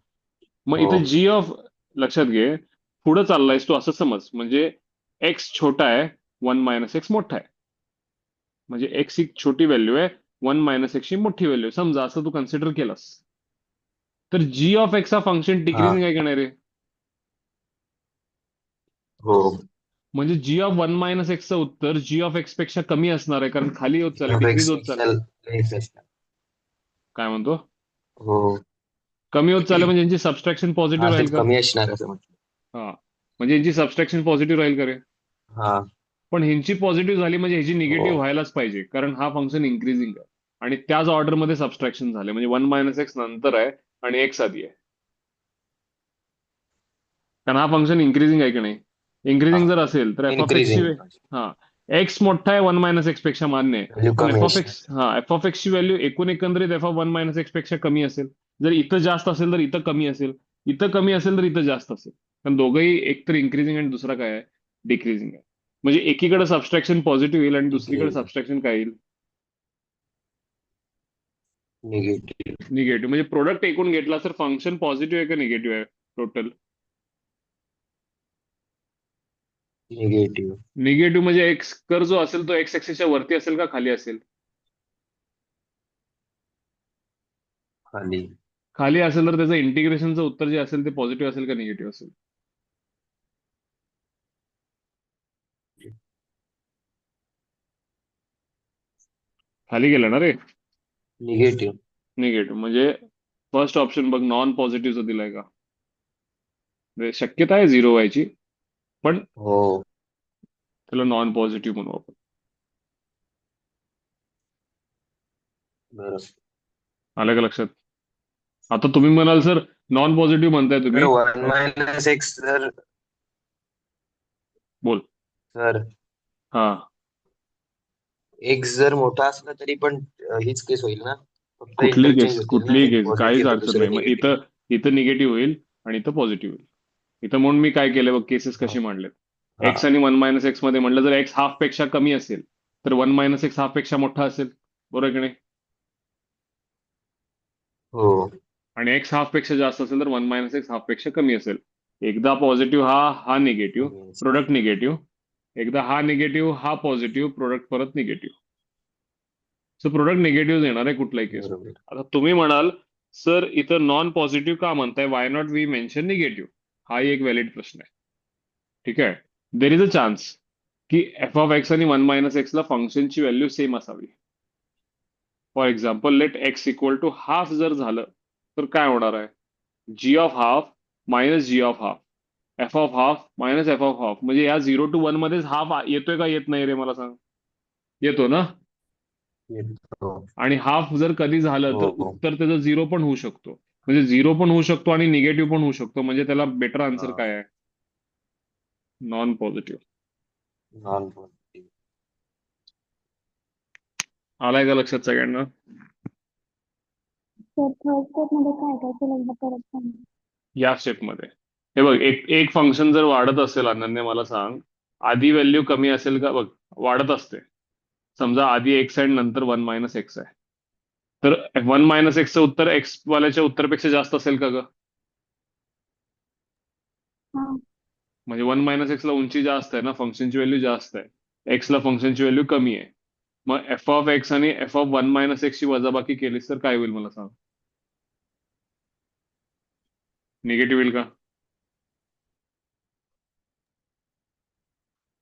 मग हो इथे जी ऑफ, लक्षात घे, पुढे चाललायस तू असं समज, म्हणजे एक्स छोटा आहे, वन मायनस एक्स मोठा आहे. म्हणजे एक्स ही छोटी व्हॅल्यू आहे, वन मायनस एक्स ही मोठी व्हॅल्यू आहे, समजा असं तू कन्सिडर केलंस. तर जी ऑफ एक्स हा फंक्शन हा डिक्रीजिंग आहे का नाही रे? हो. म्हणजे जी ऑफ वन मायनस एक्सचं उत्तर जी ऑफ एक्स पेक्षा कमी असणार आहे, कारण खाली होत चाललंय, एफ डिक्रीज एक्स होत चाललंय. लेस असणार. काय म्हणतो? हो कमी होत चाललंय म्हणजे यांची सबस्ट्रॅक्शन हा पॉझिटिव्ह राहील तेच का? कमी असणार असं म्हटलं. हा, म्हणजे यांची सबस्ट्रॅक्शन पॉझिटिव्ह राहील का रे? हा पण ह्यांची पॉझिटिव्ह झाली म्हणजे ह्याची हो निगेटिव्ह व्हायलाच पाहिजे, कारण हा फंक्शन इन्क्रीजिंग आहे आणि त्याच ऑर्डरमध्ये सबस्ट्रॅक्शन झाले, म्हणजे वन मायनस एक्स नंतर आहे आणि एक्स आधी आहे. कारण हा फंक्शन इन्क्रीजिंग आहे की नाही? हा इन्क्रीजिंग जर असेल तर एफ ऑफ एक्सची, इन्क्रीजिंग हा, एक्स मोठा आहे वन मायनस एक्स पेक्षा मान्य आहे, व्हॅल्यू पण कमी एफ ऑफ असणार. एक्स, हा, एफ ऑफ एक्सची व्हॅल्यू एकूण एकंदरीत F of one minus x पेक्षा कमी असेल. जर इथं जास्त असेल तर इथं कमी असेल, इथं कमी असेल तर इथं जास्त असेल, कारण दोघंही एकतर इन्क्रीजिंग आणि दुसरा काय आहे? डिक्रीजिंग आहे. म्हणजे एकीकडे सबस्ट्रॅक्शन पॉझिटिव्ह येईल आणि दुसरीकडे डिक्रीज सबस्ट्रॅक्शन काय येईल? निगेटिव्ह. निगेटिव्ह. म्हणजे प्रोडक्ट एकूण घेतला तर फंक्शन पॉझिटिव्ह आहे का निगेटिव्ह आहे टोटल? निगेटिव्ह. निगेटिव्ह म्हणजे एक्स कर जो असेल तो एक्स ऍक्सिसच्या वरती असेल का खाली असेल? खाली. खाली असेल तर त्याचं इंटिग्रेशनचं उत्तर जे असेल ते पॉझिटिव्ह असेल का निगेटिव्ह असेल? खाली गेलं ना रे? निगेटिव्ह. निगेटिव्ह. म्हणजे फर्स्ट ऑप्शन बघ, नॉन पॉझिटिव्हचं दिलंय का? म्हणजे शक्यता आहे झिरो व्हायची, पण हो त्याला नॉन पॉझिटिव्ह म्हणू आपण. बरोबर. आलं का लक्षात? आता तुम्ही म्हणाल सर नॉन पॉझिटिव्ह म्हणताय तर तुम्ही, वन मायनस एक्स जर बोल. जर हा, एक्स जर मोठा असला तरी पण हीच केस होईल ना, फक्त कुठली इंटरचेंज केस, होतील ना, कुठलीही एक केस, काहीच पॉझिटिव्ह तर अडचण नाही. दुसरं मग निगेटिव्ह. इथं इथं निगेटिव्ह होईल आणि इथं पॉझिटिव्ह होईल. इथं म्हणून मी काय केलं बघ, केसेस कशी मांडलेत. हा एक्स आणि वन मायनस एक्स मध्ये म्हटलं, जर एक्स हाफ पेक्षा कमी असेल तर वन मायनस एक्स हाफ पेक्षा मोठा असेल, बरोबर आहे की नाही? हो आणि एक्स हाफ पेक्षा जास्त असेल तर वन मायनस एक्स हाफ पेक्षा कमी असेल. एकदा पॉझिटिव्ह हा निगेटिव्ह, कमी असणार. Product negative. एकदा हा निगेटिव्ह हा पॉझिटिव्ह, प्रोडक्ट परत निगेटिव्ह. सो प्रोडक्ट निगेटिव्ह येणार आहे कुठल्याही केसमध्ये. बरोबर. आता तुम्ही म्हणाल सर इथं नॉन पॉझिटिव्ह का म्हणताय, why not we mention negative? हाही एक व्हॅलिड प्रश्न आहे. ठीक आहे. देर इज अ चान्स की एफ ऑफ एक्स आणि वन मायनस एक्सला फंक्शनची व्हॅल्यू सेम असावी. For example, let x equal to half जर झालं तर काय होणार आहे? G of half minus g of half. F of half minus f of half, म्हणजे या 0 to 1 मध्येच हाफ येतोय का येत नाही रे, मला सांग. येतो ना. येतो. आणि हाफ जर कधी झालं तर हो. उत्तर त्याचं 0 पण होऊ शकतो, म्हणजे 0 पण होऊ शकतो आणि निगेटिव्ह पण होऊ शकतो, म्हणजे त्याला बेटर आन्सर हा. काय आहे? Non positive. Non positive. आलाय का लक्षात सगळ्यांना? तर थर्ड स्टेप मध्ये काय काय केलं एकदा परत सांग. या स्टेपमध्ये हे बघ, एक एक फंक्शन जर वाढत असेल अनन्य, मला सांग, आधी व्हॅल्यू कमी असेल का? बघ, वाढत असते. समजा आधी एक्स आहे आणि नंतर 1 - x आहे, तर 1 - xचं उत्तर एक्स वाल्याच्या उत्तरपेक्षा जास्त असेल का ग? हा म्हणजे 1 - x ला उंची जास्त आहे ना, फंक्शनची व्हॅल्यू जास्त आहे, एक्स ला फंक्शनची व्हॅल्यू कमी आहे. मग एफ ऑफ एक्स आणि एफ ऑफ 1 - x ची वजाबाकी केलीस तर काय होईल मला सांग? निगेटिव्ह येईल का?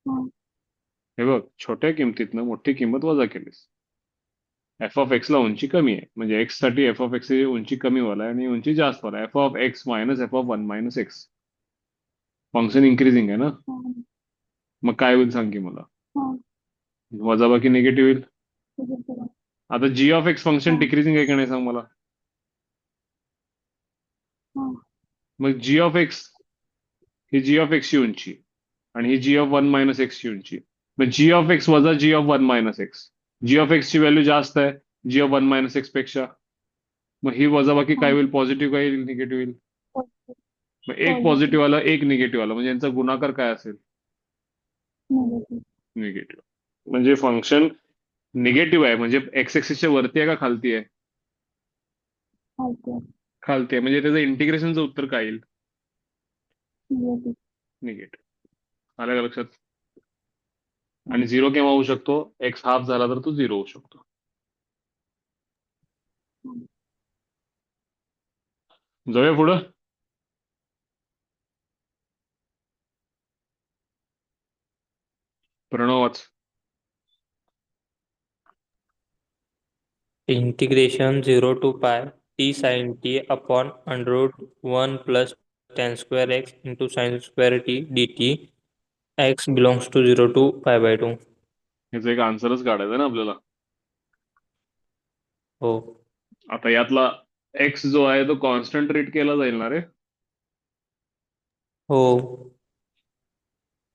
हा हे बघ, छोट्या किमतीतनं मोठी किंमत वजा केलीस. एफ ऑफ एक्स ला उंची कमी आहे, म्हणजे एक्स साठी एफ ऑफ एक्स ची उंची कमी वाला आहे आणि उंची जास्त वाला आहे. F of x minus f of 1 - x, function increasing आहे ना. हा मग काय होईल सांग की मला? हा वजाबाकी निगेटिव्ह येईल. ठीक आहे चला. आता जी ऑफ एक्स हा फंक्शन डिक्रीजिंग आहे का नाही सांग मला? हा मग जी ऑफ एक्स ही जी ऑफ एक्स ची उंची आणि ही जी ऑफ 1 - x ची उंची, मग जी ऑफ एक्स वजा g of 1 - x, g of x ची व्हॅल्यू जास्त आहे जी ऑफ 1 - x पेक्षा, मग ही वजाबाकी हा काय होईल? पॉझिटिव्ह काय येईल निगेटिव्ह येईल? मग एक पॉझिटिव्ह पॉझिटिव्ह आला एक निगेटिव्ह आला, म्हणजे यांचा गुणाकार काय असेल? Negative negative. म्हणजे फंक्शन निगेटिव्ह आहे, म्हणजे एक्स एक्सिसच्या वरती आहे का खालती आहे? खालती खालती आहे, म्हणजे त्याचं इंटिग्रेशनचं उत्तर काय येईल? Negative negative. आलं का लक्षात? आणि 0 केव्हा होऊ शकतो? एक्स हाफ झाला तर तो 0 होऊ शकतो. जाऊया पुढं. प्रणवाच. Integration 0 to pi t sin t upon under root 1 plus tan square x into sin square t dt x belongs to 0 to pi/2. ह्याचं एक आन्सरच काढायचं ना आपल्याला. हो. आता यातला एक्स जो आहे तो कॉन्स्टंट ट्रीट केला जाईल ना रे? हो.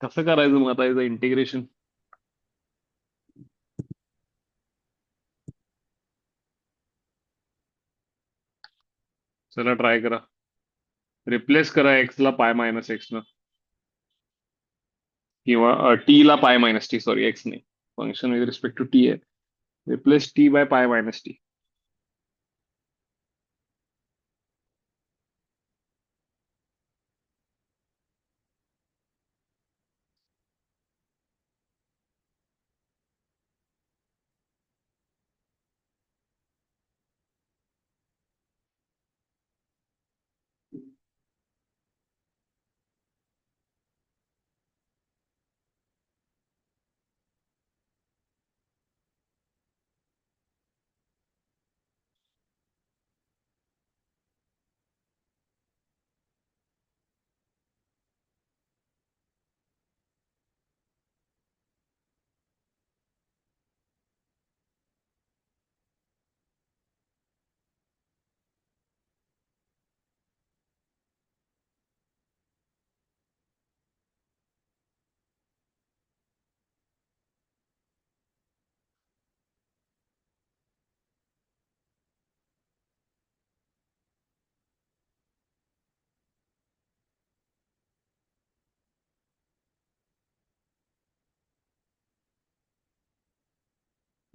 कसं करायचं मग आता याचं इंटिग्रेशन? चला ट्राय करा. रिप्लेस करा एक्स ला पाय मायनस एक्स न, किंवा टी ला pi minus t, sorry x नाही, function with respect to t आहे. Replace t by pi minus t.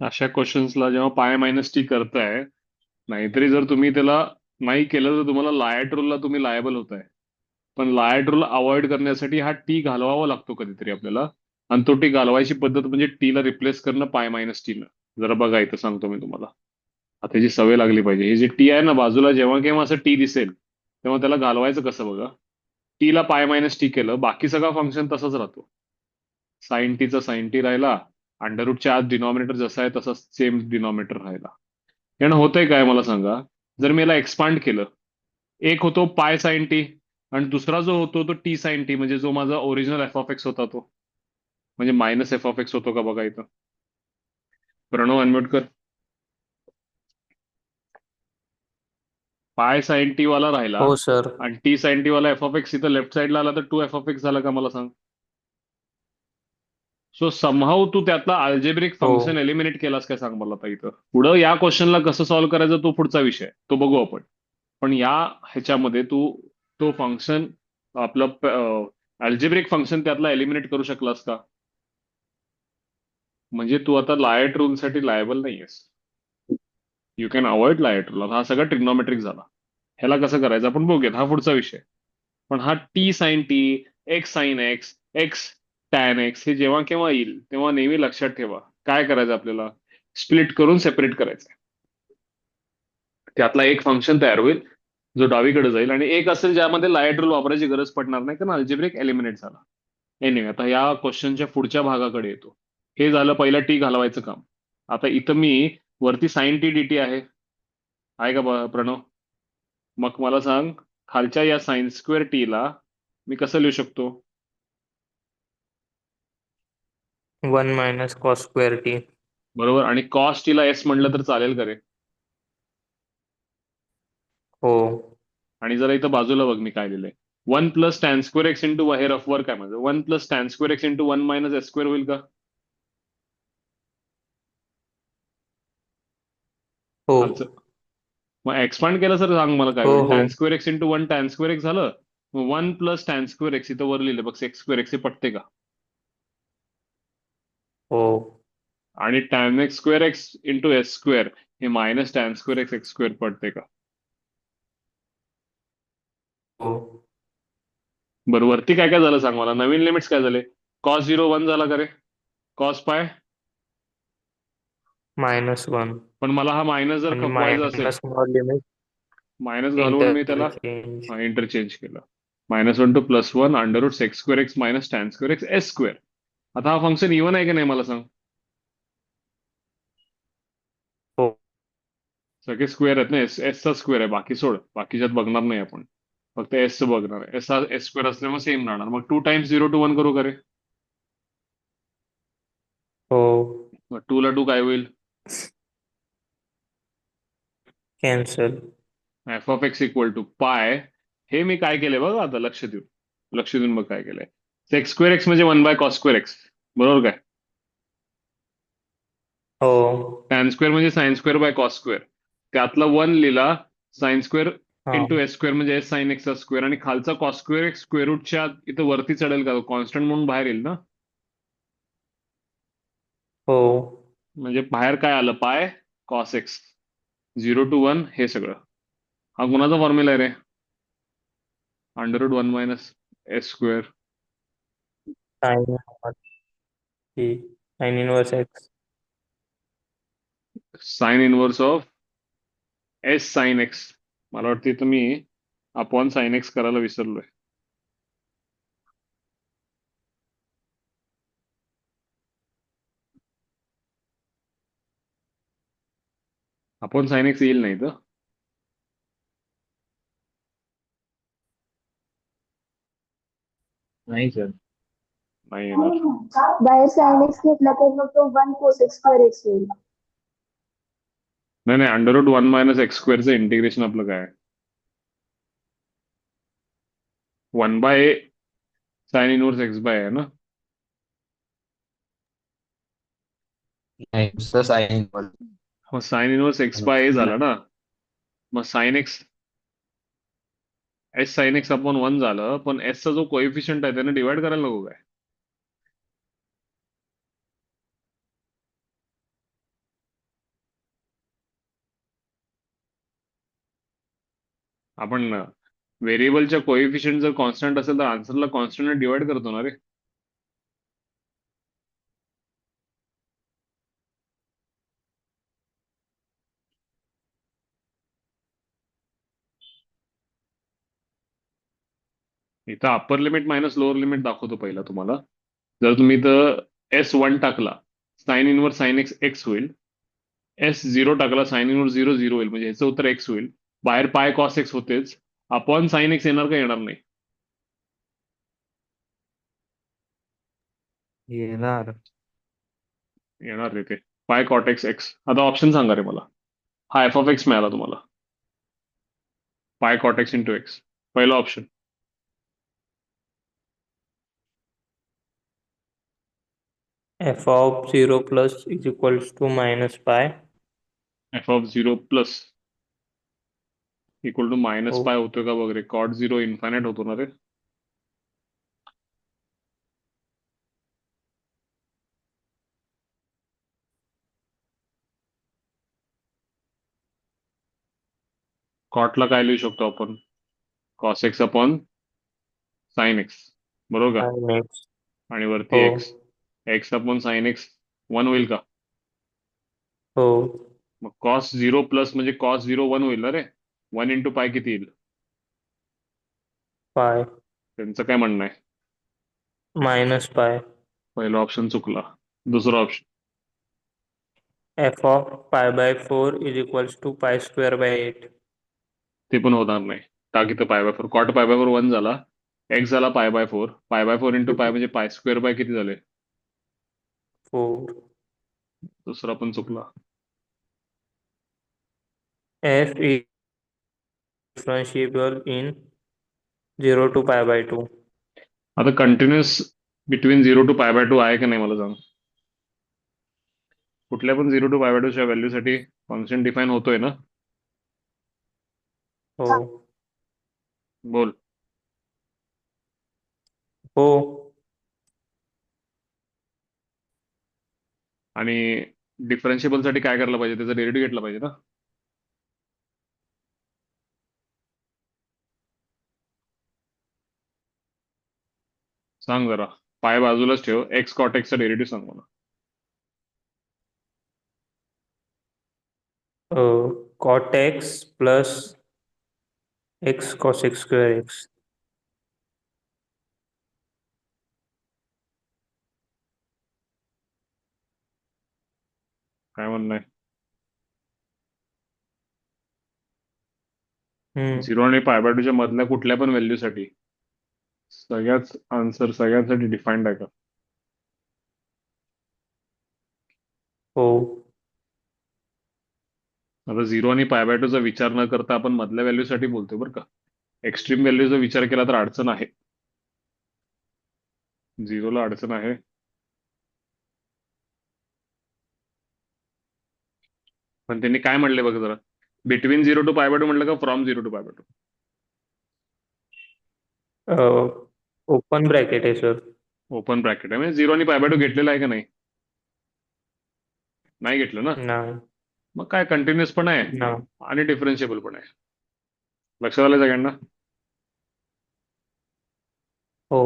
अशा क्वेश्चन्सला जेव्हा पाय मायनस टी करताय, नाहीतरी जर तुम्ही त्याला नाही केलं तर तुम्हाला लायट रूलला तुम्ही लायबल होताय. पण लायट रूल अवॉइड करण्यासाठी हा टी घालवावा लागतो कधीतरी आपल्याला, आणि तो टी घालवायची पद्धत म्हणजे टीला रिप्लेस करणं पाय मायनस टीनं. जरा बघा इथं सांगतो मी तुम्हाला. आता त्याची सवय लागली पाहिजे. हे जे टी आहे ना बाजूला, जेव्हा केव्हा असं टी दिसेल तेव्हा त्याला घालवायचं कसं बघा. टीला पाय मायनस टी केलं, बाकी सगळा फंक्शन तसंच राहतो. साइन टीचा साइन टी राहिला, अंडर रूटच्या आत डिनॉमिनेटर जसा आहे तसा सेम डिनॉमिनेटर राहिला. यानं होतंय काय मला सांगा? जर मी याला एक्सपांड केलं, एक होतो पाय साइन टी आणि दुसरा जो होतो तो टी साइन टी, म्हणजे जो माझा ओरिजिनल एफ ऑफ एक्स होता तो, म्हणजे मायनस एफ ऑफ एक्स होतो का बघा इथं. प्रणव अनम्यूट कर. पाय साइन टी वाला राहिला हो सर. आणि टी साइन टी वाला एफ ऑफ एक्स इथं लेफ्ट साइडला आला तर 2 f(x) झाला का मला सांग. सो समहाऊ तू त्यातला अल्जेब्रिक हो. फंक्शन एलिमिनेट केलास काय सांग मला आता इथं. पुढं या क्वेश्चनला कसं सॉल्व्ह करायचं तो पुढचा विषय आहे. तो बघू आपण. पण या ह्याच्यामध्ये तू तो फंक्शन आपलं अल्जेब्रिक फंक्शन त्यातला एलिमिनेट करू शकलास का. म्हणजे तू आता लायट रूलसाठी लायबल नाहीयेस. You can avoid light rule. हा सगळा ट्रिग्नॉमेट्रिक झाला. ह्याला कसं करायचं आपण बघूयात, हा पुढचा विषय. पण हा t sine t, x sine x, x tan x हे जेव्हा केव्हा येईल तेव्हा नेहमी लक्षात ठेवा काय करायचं आपल्याला, स्प्लिट करून सेपरेट करायचं. त्यातला एक फंक्शन तयार होईल जो डावीकडे जाईल आणि एक असेल ज्यामध्ये लायट रूल वापरायची गरज पडणार नाही कारण अल्जेब्रिक एलिमिनेट झाला. एनिवे आता या क्वेश्चनच्या पुढच्या भागाकडे येतो. हे झालं पहिलं टी घालवायचं काम. आता इथं मी वरती साइन टी डी टी आहे का प्रणव. मग मला सांग खालच्या या साइन स्क्वेअर टी ला मी कसं लिहू शकतो. 1 मायनस कॉस स्क्वेअर टी. बरोबर. आणि कॉस टी ला एस म्हटलं तर चालेल का रे. हो. आणि जरा इथं बाजूला बघ मी काय लिहिलंय. 1 plus tan square x into हे रफवर काय माझं 1 plus tan square x into 1 minus s square होईल का. हो. खालचं मग एक्सपांड केलं सर सांग मला काय हो. होईल. हो. Tan square x into 1 tan square x झालं. मग 1 प्लस टॅन स्क्वेअर एक्स इथं वर लिहिलं बघ एक्स स्क्वेअर एक्स हे पटते का. हो. आणि tan x square x into s square हे minus tan square x x square पडते का. हो. बरं वरती काय काय झालं सांग मला. नवीन लिमिट्स काय झाले. कॉस 0 1 झाला का रे. Cos pi. -1 पण मला हा मायनस जर आणि खपवायचा असेल, मायनस लिमिट मायनस घालवून मी त्याला इंटरचेंज. इंटरचेंज केलं. -1 to +1 under root x square x minus tan square x s square. आता हा फंक्शन इव्हन आहे की नाही मला सांग. हो. सगळे स्क्वेअर आहेत ना. एस चा स्क्वेअर आहे. बाकी सोड, बाकीच्यात बघणार नाही आपण. फक्त एस चं बघणार आहे. एस हा एस स्क्वेअर असल्यामुळे सेम राहणार. मग 2 टाइम्स 0 to 1 करू का रे. हो. मग 2 ला 2 काय होईल. Cancel. F of x equal to pi. हे मी काय केलंय बघा आता लक्ष देऊ. लक्ष देऊन बघ काय केलंय. एक्स स्क्वेअर एक्स म्हणजे 1 बाय कॉस स्क्वेअर एक्स. बरोबर काय. हो. टॅन स्क्वेअर म्हणजे sine square by cos square. त्यातला 1 लिहिला साइन स्क्वेअर हा. इंटू एस स्क्वेअर म्हणजे एस साइन एक्सचा स्क्वेअर. आणि खालचा कॉस स्क्वेअर एक्स स्क्वेअर रूटच्या इथं वरती चढेल का कॉन्स्टंट म्हणून बाहेर येईल ना. हो. म्हणजे बाहेर काय आलं पाय कॉस एक्स 0 to 1 हे सगळं. हा कुणाचा फॉर्म्युला आहे रे. Under root 1 minus s square sine sine inverse x. Sine inverse of s sine x. मला वाटतं इथं मी अपॉन साइन एक्स करायला विसरलोय. अपॉन साइन एक्स येईल नाही तर. नाही सर. नाही येणार. बाहेर साइन एक्स घेतला तर मग तो 1 कोसेक स्क्वेअर एक्स होईल. नाही नाही अंडर रूट 1 मायनस एक्स स्क्वेअरचं इंटिग्रेशन आपलं काय 1 by sine inverse x by आहे ना. नाही दुसरं साइन इनव्हर्स. मग sine inverse x by a झाला ना. मग sine x s sine x upon 1 झालं. पण एसचा जो कोएफिशियंट आहे त्याने डिवाइड करायला नको काय. आपण व्हेरिएबलच्या कोएफिशियंट जर कॉन्स्टंट असेल तर आन्सरला कॉन्स्टंट डिवाइड करतो ना रे. इथं upper limit minus lower limit दाखवतो पहिला तुम्हाला. जर तुम्ही इथं S1 टाकला sine inverse sine x x होईल. S0 टाकला साइन इनवर्स 0 0 होईल म्हणजे ह्याचं उत्तर एक्स होईल. बाहेर पाय कॉस एक्स होतेच. अपॉन साइन एक्स येणार का येणार नाही. येणार. येणार रे ते. पाय कॉट एक्स एक्स. आता ऑप्शन सांगा रे मला. हा एफ ऑफ एक्स मिळाला तुम्हाला. Pi cot x into x. पहिला option. F of 0 plus is equals to minus pi. F of 0 plus equal to minus हो. पाय होतोय का बघ रे. कॉट 0 इन्फायनाइट होतो ना रे. कॉटला काय लिहू शकतो आपण. Cos x upon sine x. बरोबर का. नेक्स्ट. आणि वरती हो. X. X upon sine x 1 होईल का. हो. मग कॉस 0 प्लस म्हणजे कॉस 0 1 होईल ना रे. 1 इंटू पाय किती येईल. पाय त्यांचं काय म्हणणं आहे. मायनस पाय. पहिला ऑप्शन चुकला. दुसरा option. F of pi by 4 is equals to pi square by 8. ते पण होणार नाही. टाक इथं पाय बाय 4. कॉट पाय बाय 4 1 झाला. एक्स झाला पाय बाय 4. पाय बाय 4 इंटू पाय म्हणजे पाय स्क्वेअर बाय किती झाले. 4. दुसरा पण चुकला. F is differentiable in 0 to pi by 2. आता continuous between 0 to pi by 2 आहे का नाही मला सांग. कुठल्या पण 0 टू पाय बाय 2 च्या व्हॅल्यूसाठी कॉन्स्टंट डिफाईन होतोय ना. हो. बोल. हो. आणि डिफरन्शिएबल साठी काय करायला पाहिजे. त्याचा डेरिव्हेटिव्ह घेतला पाहिजे ना. सांग जरा. पाय बाजूलाच ठेव. एक्स कॉट एक्सचा डेरिव्हेटिव्ह सांग मला. Cot x plus x cos x square x. काय म्हणणं आहे. 0 आणि पाय बाय 2 च्या मधल्या कुठल्या पण व्हॅल्यूसाठी सगळ्याच आन्सर सगळ्यांसाठी डिफाईन्ड आहे का. हो. आता 0 आणि पाय बाय 2 चा विचार न करता आपण मधल्या व्हॅल्यूसाठी बोलतोय बरं का. एक्स्ट्रीम व्हॅल्यूचा विचार केला तर अडचण आहे. 0 ला अडचण आहे. पण त्यांनी काय म्हणले बघ जरा. बिटवीन 0 टू पाय बाय 2 म्हटलं का from 0 to pi by 2. Open bracket आहे सर. ओपन ब्रॅकेट आहे म्हणजे 0 आणि पाय बाय 2 घेतलेलं आहे का नाही. नाही घेतलं ना. नाही. मग काय कंटिन्युअस पण आहे ना. आणि डिफरन्शिएबल पण आहे. लक्षात आलं सगळ्यांना. हो.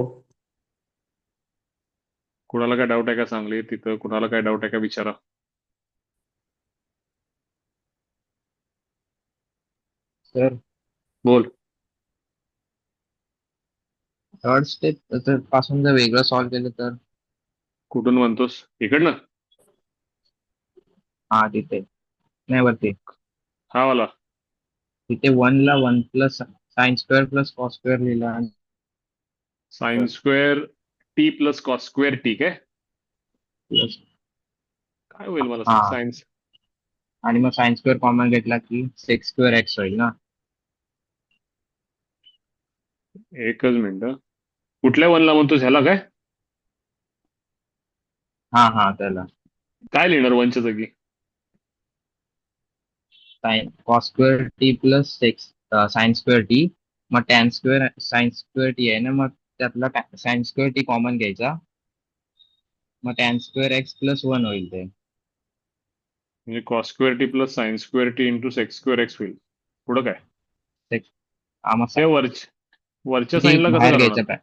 कुणाला काय डाऊट आहे का सांगली तिथं. कुणाला काय डाऊट आहे का विचारा. सर बोल. थर्ड स्टेप पासून जर वेगळं सॉल्व्ह केलं तर. कुठून म्हणतोस इकडनं. हा तिथे नाही वरती. हा वाला. तिथे 1 ला 1 plus sine square plus cos square लिहिला आणि sign square t plus cos square T काय. प्लस काय होईल मला हा सांग. सायन्स आणि मग साइन स्क्वेअर कॉमन घेतला की सेक्स स्क्वेअर एक्स होईल ना. एकच मिनिट. कुठल्या वनला म्हणतोस ह्याला काय. हा हा त्याला काय लिहिणार वनच्या जागी. Sine cos square t plus sec sine square t. मग tan square sine square t आहे ना. मग त्यातला साइन स्क्वेअर टी कॉमन घ्यायचा. मग टॅन स्क्वेअर एक्स प्लस 1 होईल ते. म्हणजे cos square t plus sign square T into sex square x होईल. पुढं काय. मग ते वरच्या टी साईनला कसं बाहेर करणार. घ्यायचा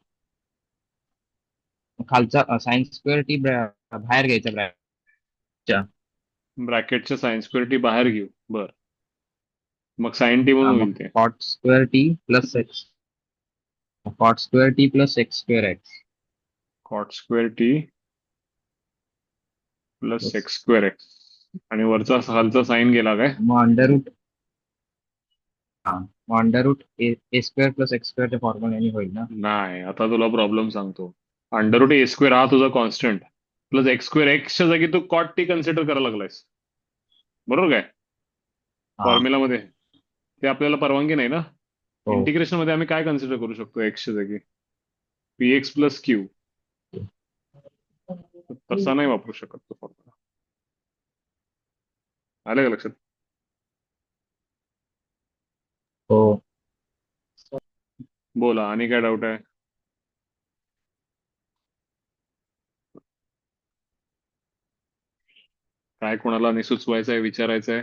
खालचा साइन स्क्वेअर टी बाहेर घ्यायचा ब्रॅकेटच्या. ब्रॅकेटच्या साइन स्क्वेअर टी बाहेर घेऊ. बर. मग साइन टी म्हणून मग होईल ते. Cot square t plus x. Cot square t plus x square x. Cot square t plus sec x square x. आणि वरचा खालचा साइन गेला काय. मग under root a square plus x स्क्वेअरच्या फॉर्म्युल्याने होईल ना. नाही आता तुला प्रॉब्लेम सांगतो. अंडर रूट ए स्क्वेअर हा तुझा कॉन्स्टंट प्लस एक्स स्क्वेअर एक्सच्या जागी तू कॉट टी कन्सिडर करायला लागलायस, बरोबर काय? हा फॉर्म्युलामध्ये ते आपल्याला परवानगी नाही ना. हो इंटिग्रेशन मध्ये आम्ही काय कन्सिडर करू शकतो एक्सच्या जागी? P x plus Q. तसा नाही वापरू शकत तो फॉर्म्युला. आलं का लक्षात? हो. बोला, आणि काय डाऊट आहे? काय कोणाला आणि सुचवायचं आहे, विचारायचं आहे?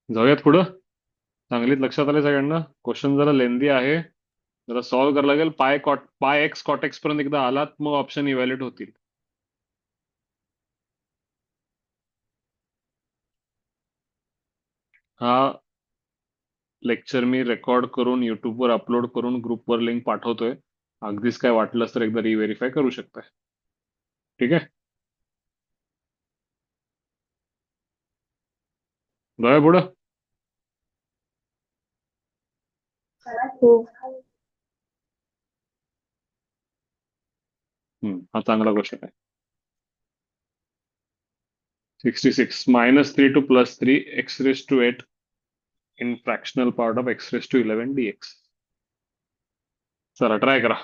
जाऊयात पुढं. चांगलीच लक्षात आले सगळ्यांना. क्वेश्चन जरा लेंदी आहे, जरा सॉल्व्ह करायला लागेल. पाय एक्स कॉट एक्स पर्यंत एकदा आलात मग ऑप्शन इव्हॅल्युएट होतील. हा लेक्चर मी रेकॉर्ड करून युट्यूबवर अपलोड करून ग्रुपवर लिंक पाठवतोय. अगदीच काय वाटलंच तर एकदा रिव्हेरीफाय करू शकताय. ठीक आहे, जाऊया पुढं. हो. हा चांगला क्वेश्चन आहे. 66 -3 to +3 x raised to 8 in fractional part of x raised to 11 dx. चला ट्राय करा.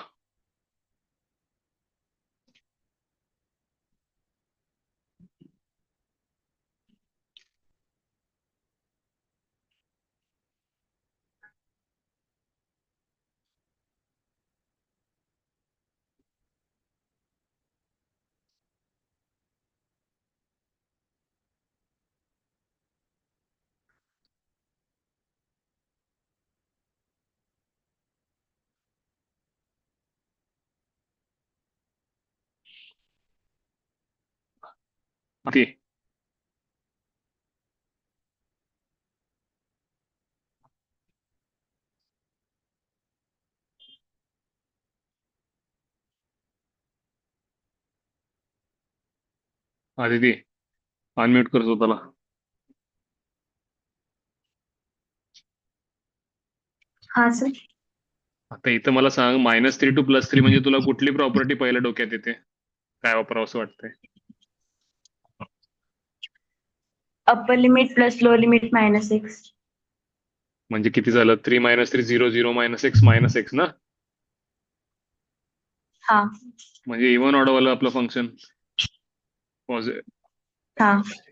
ती आदिती अनम्यूट कर स्वतःला. हा सर. आता इथं मला सांग, -3 to +3 म्हणजे तुला कुठली प्रॉपर्टी पहिल्या डोक्यात येते? काय वापरावं असं वाटतंय? Upper limit plus lower limit -x. म्हणजे किती झालं? 3 - 3 0 0 -x -x ना. हा. म्हणजे इव्हन ऑड वाला आपलं फंक्शन. हा.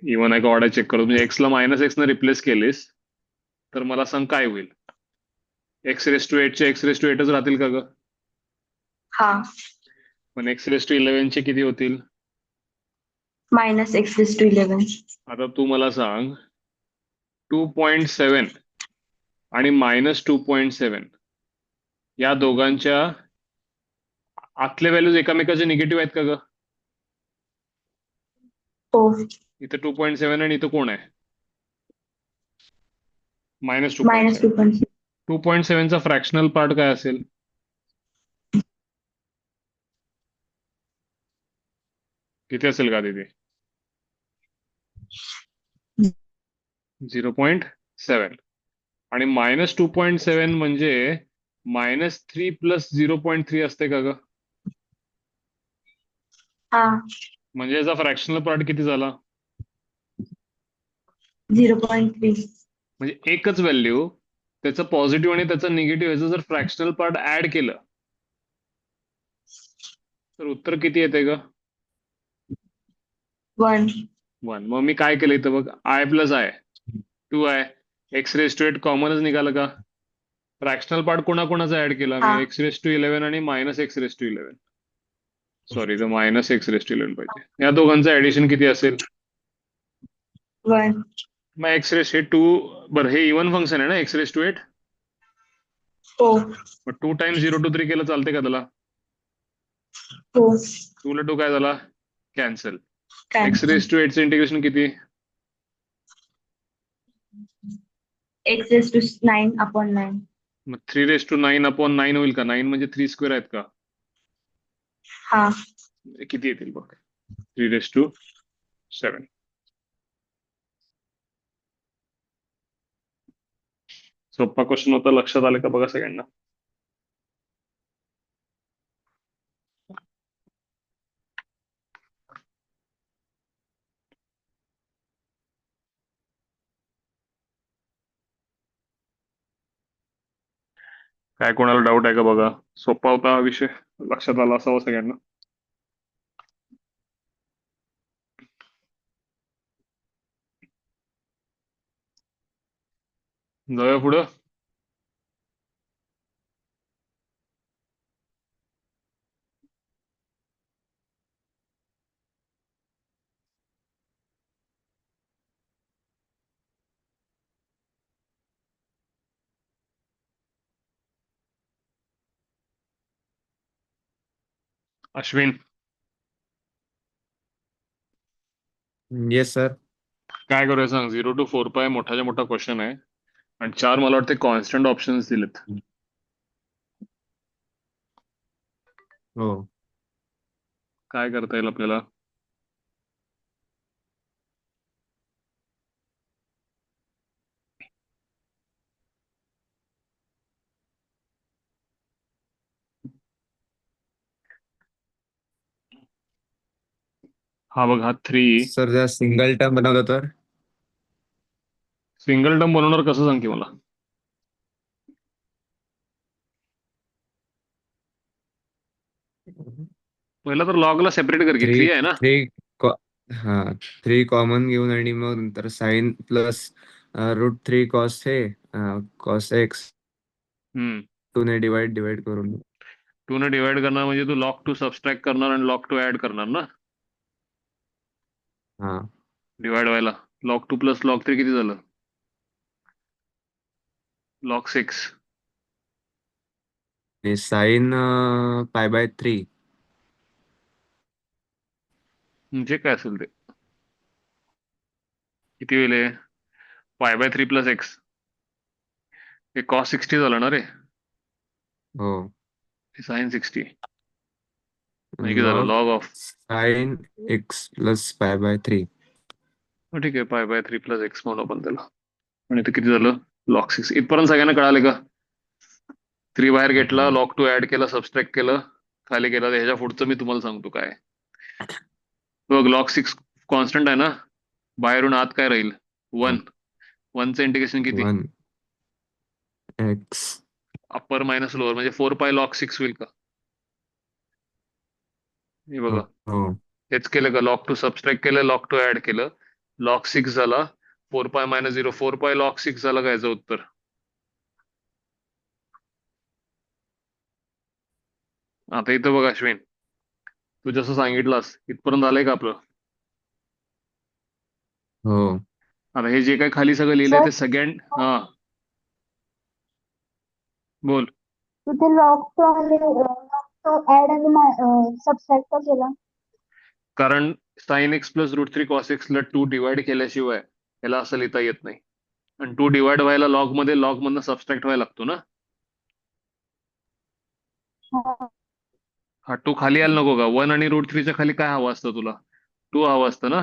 इव्हन आहे का ऑड चेक करू. म्हणजे एक्सला -x न रिप्लेस केलीस तर मला सांग काय होईल? x⁻⁸ चे x⁻⁸ राहतील का ग? हा. पण x⁻11 चे किती होतील? -x⁻11. आता तू मला सांग, 2.7 आणि -2.7 या दोघांच्या आतले व्हॅल्यूज एकामेकाचे निगेटिव्ह आहेत का ग? हो. इथं 2.7 आणि इथं कोण आहे? -2.7. -2.7. 2.7 चा फ्रॅक्शनल पार्ट काय असेल? किती असेल का तिथे? 0.7. आणि -2.7 म्हणजे -3 + 0.3 असते का ग? हा. म्हणजे याचा फ्रॅक्शनल पार्ट किती झाला? 0.3. म्हणजे एकच व्हॅल्यू, त्याचं पॉझिटिव्ह आणि त्याचं निगेटिव्ह याचं जर फ्रॅक्शनल पार्ट ऍड केलं तर उत्तर किती येते ग? 1. 1. मग मी काय केलं इथं बघ, i + i 2 आहे. x⁻⁸ कॉमनच निघालं का? फ्रॅक्शनल पार्ट कोणाकोणाचा ऍड केला मी? हा. x⁻11 आणि -x⁻11. सॉरी, तर -x⁻11 पाहिजे. या दोघांचं ऍडिशन किती असेल? 1. मग x⁻2, बरं हे इव्हन फंक्शन आहे ना x⁻8. हो. मग 2 × 0 to 3 केलं चालते का त्याला? हो. 2 ला 2 काय झाला? कॅन्सल. Cancel. x⁻8 चं इंटिग्रेशन किती? x⁻9/9. मग 3⁹ होईल का? 9 म्हणजे 3² आहेत का? हा. किती येतील बघ? 3�7. सोपा क्वेश्चन होता, लक्षात आलं का बघा सगळ्यांना? काय कोणाला डाऊट आहे का बघा. सोपा होता हा विषय, लक्षात आला असावं सगळ्यांना. जाऊया पुढं. Ashwin, yes sir. काय करूया सांग. 0 to 4 पाय मोठाच्या मोठा क्वेश्चन आहे आणि 4 मला वाटते कॉन्स्टंट ऑप्शन्स दिलेत. हो. काय करता येईल आपल्याला. हा बघ, हा 3 सर जर सिंगल टर्म बनवलं तर सिंगल टर्म बनवणार कसं सांग की मला. पहिला तर लॉगला सेपरेट कर की, थ्री 3 आहे ना. थ्री हा 3 कॉमन घेऊन आणि मग नंतर साइन प्लस √3 कॉस हे कॉस एक्स हम्म 2 ने डिवाइड करून. 2 ने डिवाइड करणार म्हणजे तू लॉग 2 सबस्ट्रॅक्ट करणार आणि लॉग 2 ऍड करणार ना हा डिवाइड व्हायला. लॉग 2 प्लस लॉग 3 किती झालं. लॉग 6. आणि साइन π/3 जे काय असेल ते किती होईल. π/3 प्लस एक्स हे कॉस 60 झालं ना रे. हो. साइन 60 म्हणजे किती झालं log log of. Sine x plus π/3. ठीक आहे, π/3 प्लस एक्स म्हणून आपण त्याला. आणि ते किती झालं लॉग 6. इथपर्यंत सगळ्यांना कळाले का. 3 बाहेर घेतला, लॉग 2 ऍड केला, सबस्ट्रॅक्ट केलं, खाली गेला. ह्याच्या पुढचं मी तुम्हाला सांगतो काय. बघ लॉग 6 कॉन्स्टंट आहे ना. बाहेरून आत काय राहील 1. 1चं इंटिग्रेशन किती. 1 एक्स. अप्पर मायनस लोअर म्हणजे 4 पाय लॉग 6 होईल का. हे हो बघा हो. हेच केलं का. लॉग 2 सबस्ट्रॅक्ट केलं, लॉग 2 ऍड केलं, लॉग 6 झाला. 4 पाय - 0 4 पाय लॉग 6 झालं का याचं उत्तर. आता इथं बघ अश्विन, तू जसं सांगितलंस इथपर्यंत आलंय का आपलं. हो. आता हे जे काही खाली सगळं लिहिलंय सर ते हा बोल. तिथे लॉग तो ऍड आणि सबट्रॅक्ट का केला. कारण साइन एक्स प्लस √3 कॉस एक्सला 2 डिवाइड केल्याशिवाय याला असं लिहिता येत नाही. आणि 2 डिवाइड व्हायला लॉग मधनं सबस्ट्रॅक्ट व्हायला लागतो ना. हा. हा 2 खाली यायला नको का. 1 आणि √3च्या खाली काय हवं असतं तुला. 2 हवं असतं ना.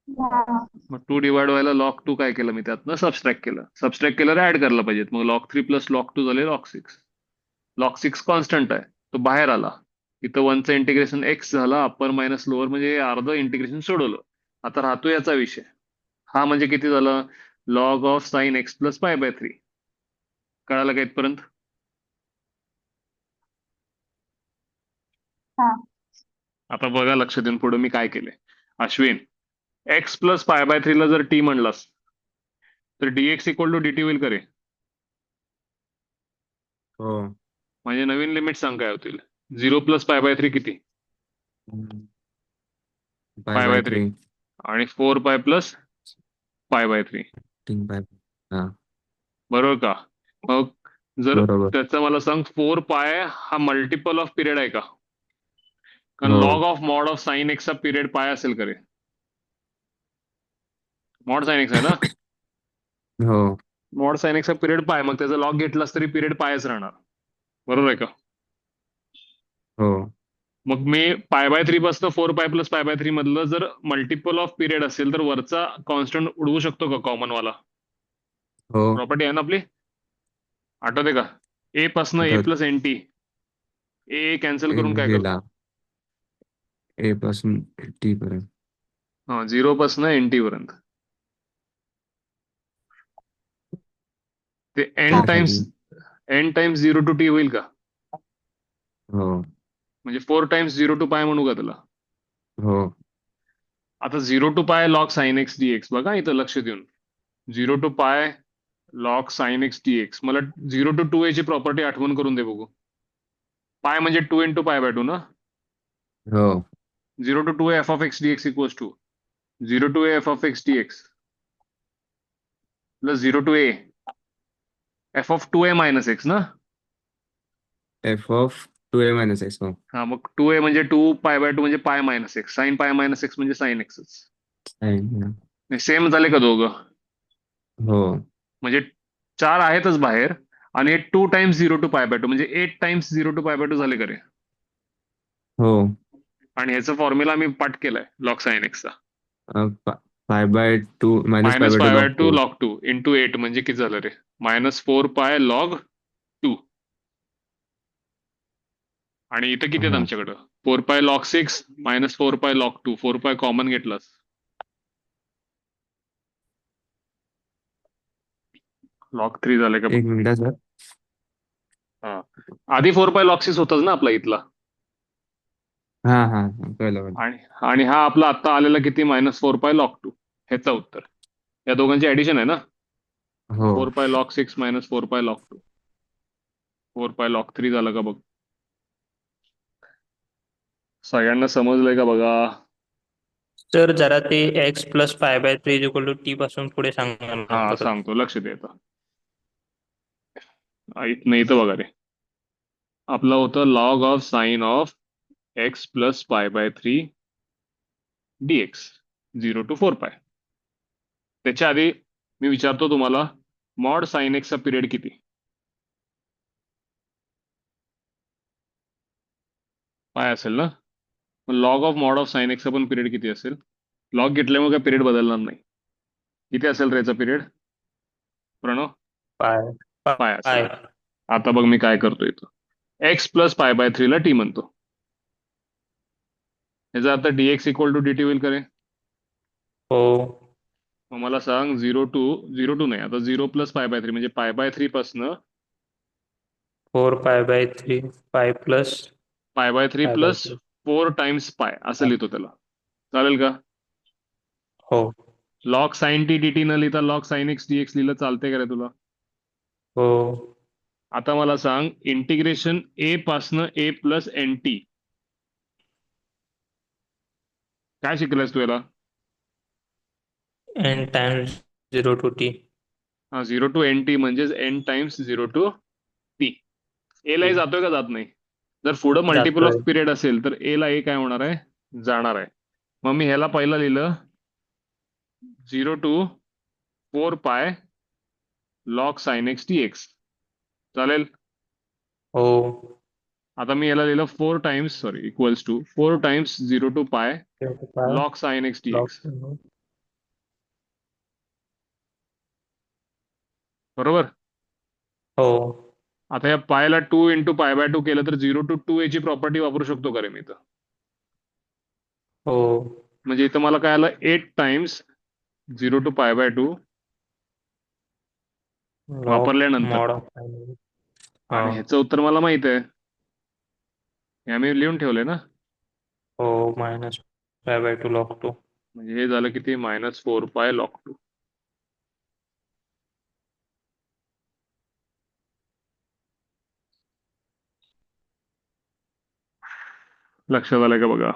हा. मग 2 डिवाइड व्हायला लॉग 2 काय केलं मी त्यातनं सबस्ट्रॅक्ट केलं. सबस्ट्रॅक्ट केलं ऍड करायला पाहिजेत. मग लॉग 3 प्लस लॉग 2 झाले लॉग 6. लॉग 6 कॉन्स्टंट आहे तो बाहेर आला. इथं 1चं इंटिग्रेशन एक्स झाला, अप्पर मायनस लोअर म्हणजे अर्ध इंटिग्रेशन सोडवलं. आता राहतो याचा विषय. हा म्हणजे किती झालं log of sine x plus π/3. कळालं का इथपर्यंत. हा. आता बघा लक्ष देऊन पुढे मी काय केलंय. अश्विन, एक्स प्लस π/3 ला जर टी म्हणलास तर dx इक्वल टू dt होईल करे. हो. म्हणजे नवीन लिमिट सांग काय होतील. 0 प्लस π/3 किती. π/3 π/3 आणि 4 पाय प्लस π/3 3 पाय. हा बरोबर का. मग जर बरोबर. त्याचं मला सांग 4 पाय हा मल्टिपल ऑफ पिरियड आहे का. कारण हो log of mod of sine एक्सचा पिरियड पाय असेल करे. मॉड साइन एक्स आहे ना. हो मॉड साइन एक्सचा पिरियड पाय, मग त्याचा लॉग घेतलास तरी पिरियड पायच राहणार. बरोबर आहे का. हो. मग मी π/3 पासून 4 पाय प्लस π/3 मधलं जर मल्टिपल ऑफ पिरियड असेल तर वरचा कॉन्स्टंट उडवू शकतो का कॉमन वाला. हो. प्रॉपर्टी आहे ना आपली. आठवते का. ए पासन ए आठवत. Plus NT. ए कॅन्सल करून काय गेला करतो. ए पासून टी पर्यंत. हा 0 पासन NT पर्यंत. ते एन चार टाइम्स खाली 0 टू टी होईल का? हो म्हणजे 4 टाइम्स 0 टू पाय म्हणू का त्याला? हो आता 0 टू पाय log sine x d x बघा इथं लक्ष देऊन. 0 टू पाय log sine x d x. मला 0 टू 2 ची प्रॉपर्टी आठवण करून दे बघू. पाय म्हणजे 2 इंटू पाय बाय 2 ना. हो 0 to 2 f of x d x equals to 0 to f of x d x plus 0 to f of 2a minus x ना. F of 2a minus x हो हा मग 2a म्हणजे 2 पाय बाय 2 म्हणजे pi minus x. Sine pi minus x म्हणजे sine एक्सच. Sin, same झाले का दोघं? हो म्हणजे 4 आहेतच बाहेर आणि 2 टाइम्स 0 टू पाय बाय 2 म्हणजे 8 टाइम्स 0 टू पाय बाय 2 झाले का रे? हो आणि ह्याचा फॉर्म्युला मी पाठ केलाय लॉग साइन एक्सचा. Pi by 2 minus pi minus by 2 pi by log 2 2 log 2 into 8 म्हणजे किती झालं रे? -4 पाय लॉग 2. आणि इथं किती आहेत हा आमच्याकडं? 4 पाय लॉग 6 -4 पाय लॉग 2. 4 पाय कॉमन घेतलास. लॉग 3 झाले का बघ. एक मिनिट सर हा आधी 4 पाय लॉग 6 होताच ना आपला इथला. हा हा हा, कळलं आणि आणि हा आपला आत्ता आलेला किती? -4 पाय लॉग 2. ह्याचं उत्तर. या दोघांची ऍडिशन आहे ना. हो 4 pi log 6 -4 pi log 2. 4 pi log 3 झालं का बघ. सगळ्यांना समजलंय का बघा? सर जरा ते x plus phi by three is equal to t पासून पुढे सांगा ना हा परत. सांगतो, लक्ष दे आता. इथं इथं बघा रे. आपलं होतं log of sine of x plus pi by 3 d x 0 to 4 pi. त्याच्या आधी मी विचारतो तुम्हाला, मॉड साइन एक्सचा पिरियड किती? पाय असेल ना. Log of mod of sine एक्सचा पण पिरियड किती असेल? लॉग घेतल्यामुळे काय पिरियड बदलणार नाही. किती असेल त्याचा पिरियड प्रणव? पाय पाय असेल. पाय आता बघ मी काय करतो इथं. एक्स प्लस पाय बाय 3 ला टी म्हणतो. याचा आता dx equal to d t होईल का रे? हो. मग मला सांग 0 टू नाही, आता 0 प्लस पाय बाय 3 म्हणजे पाय बाय 3 पासनं 4 पाय बाय 3 पाय plus pi by 3 pi by plus 3. 4 times पाय असं लिहितो त्याला. चालेल का? हो log sign T D T न लिहिता log sine x d x लिहिलं चालतंय का रे तुला? हो. आता मला सांग इंटिग्रेशन ए पासनं ए प्लस एन टी काय शिकलायस तू याला? N times 0 to t. हा 0 टू एन टी म्हणजेच n times 0 to t. A लाही जातोय का जात नाही? जर पुढं मल्टिपल ऑफ जातोय. पिरियड असेल तर ए ला ए काय होणार आहे? जाणार आहे. मग मी ह्याला पहिलं लिहिलं 0 to 4 pi log sine x t x. चालेल. हो आता मी याला लिहिलं 4 times equals to 4 times 0 to pi pi log sine x t x. Log. बरोबर. हो आता या पायला 2 इंटू पाय बाय 2 केलं तर 0 टू 2 ची प्रॉपर्टी वापरू शकतो का रे मी इथं? हो. म्हणजे इथं मला काय आलं 8 times 0 to pi by 2 log वापरल्यानंतर. Mod of. हा आणि ह्याचं उत्तर मला माहित आहे. हे आम्ही लिहून ठेवलंय ना. हो -पाय बाय 2 लॉग 2. म्हणजे हे झालं किती? -4 पाय लॉग 2. लक्षात आलंय का बघा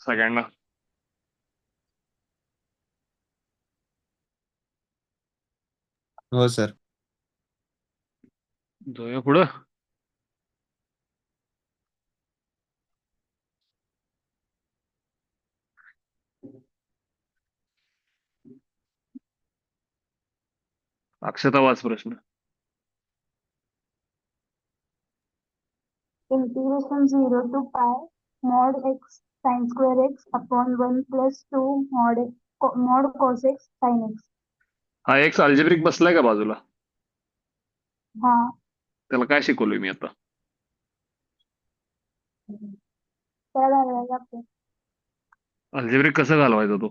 सगळ्यांना? हो सर जाऊया पुढं. अक्षता वाच प्रश्न. Integration 0 to pi mod x sin square x upon 1 plus 2 mod cos x sin x. हा एक्स अल्जेब्रिक बसलाय का बाजूला? हाँ त्याला काय शिकवलंय मी आता? क्या घालवायचं आपलं? अल्जेब्रिक कसं घालवायचा तो?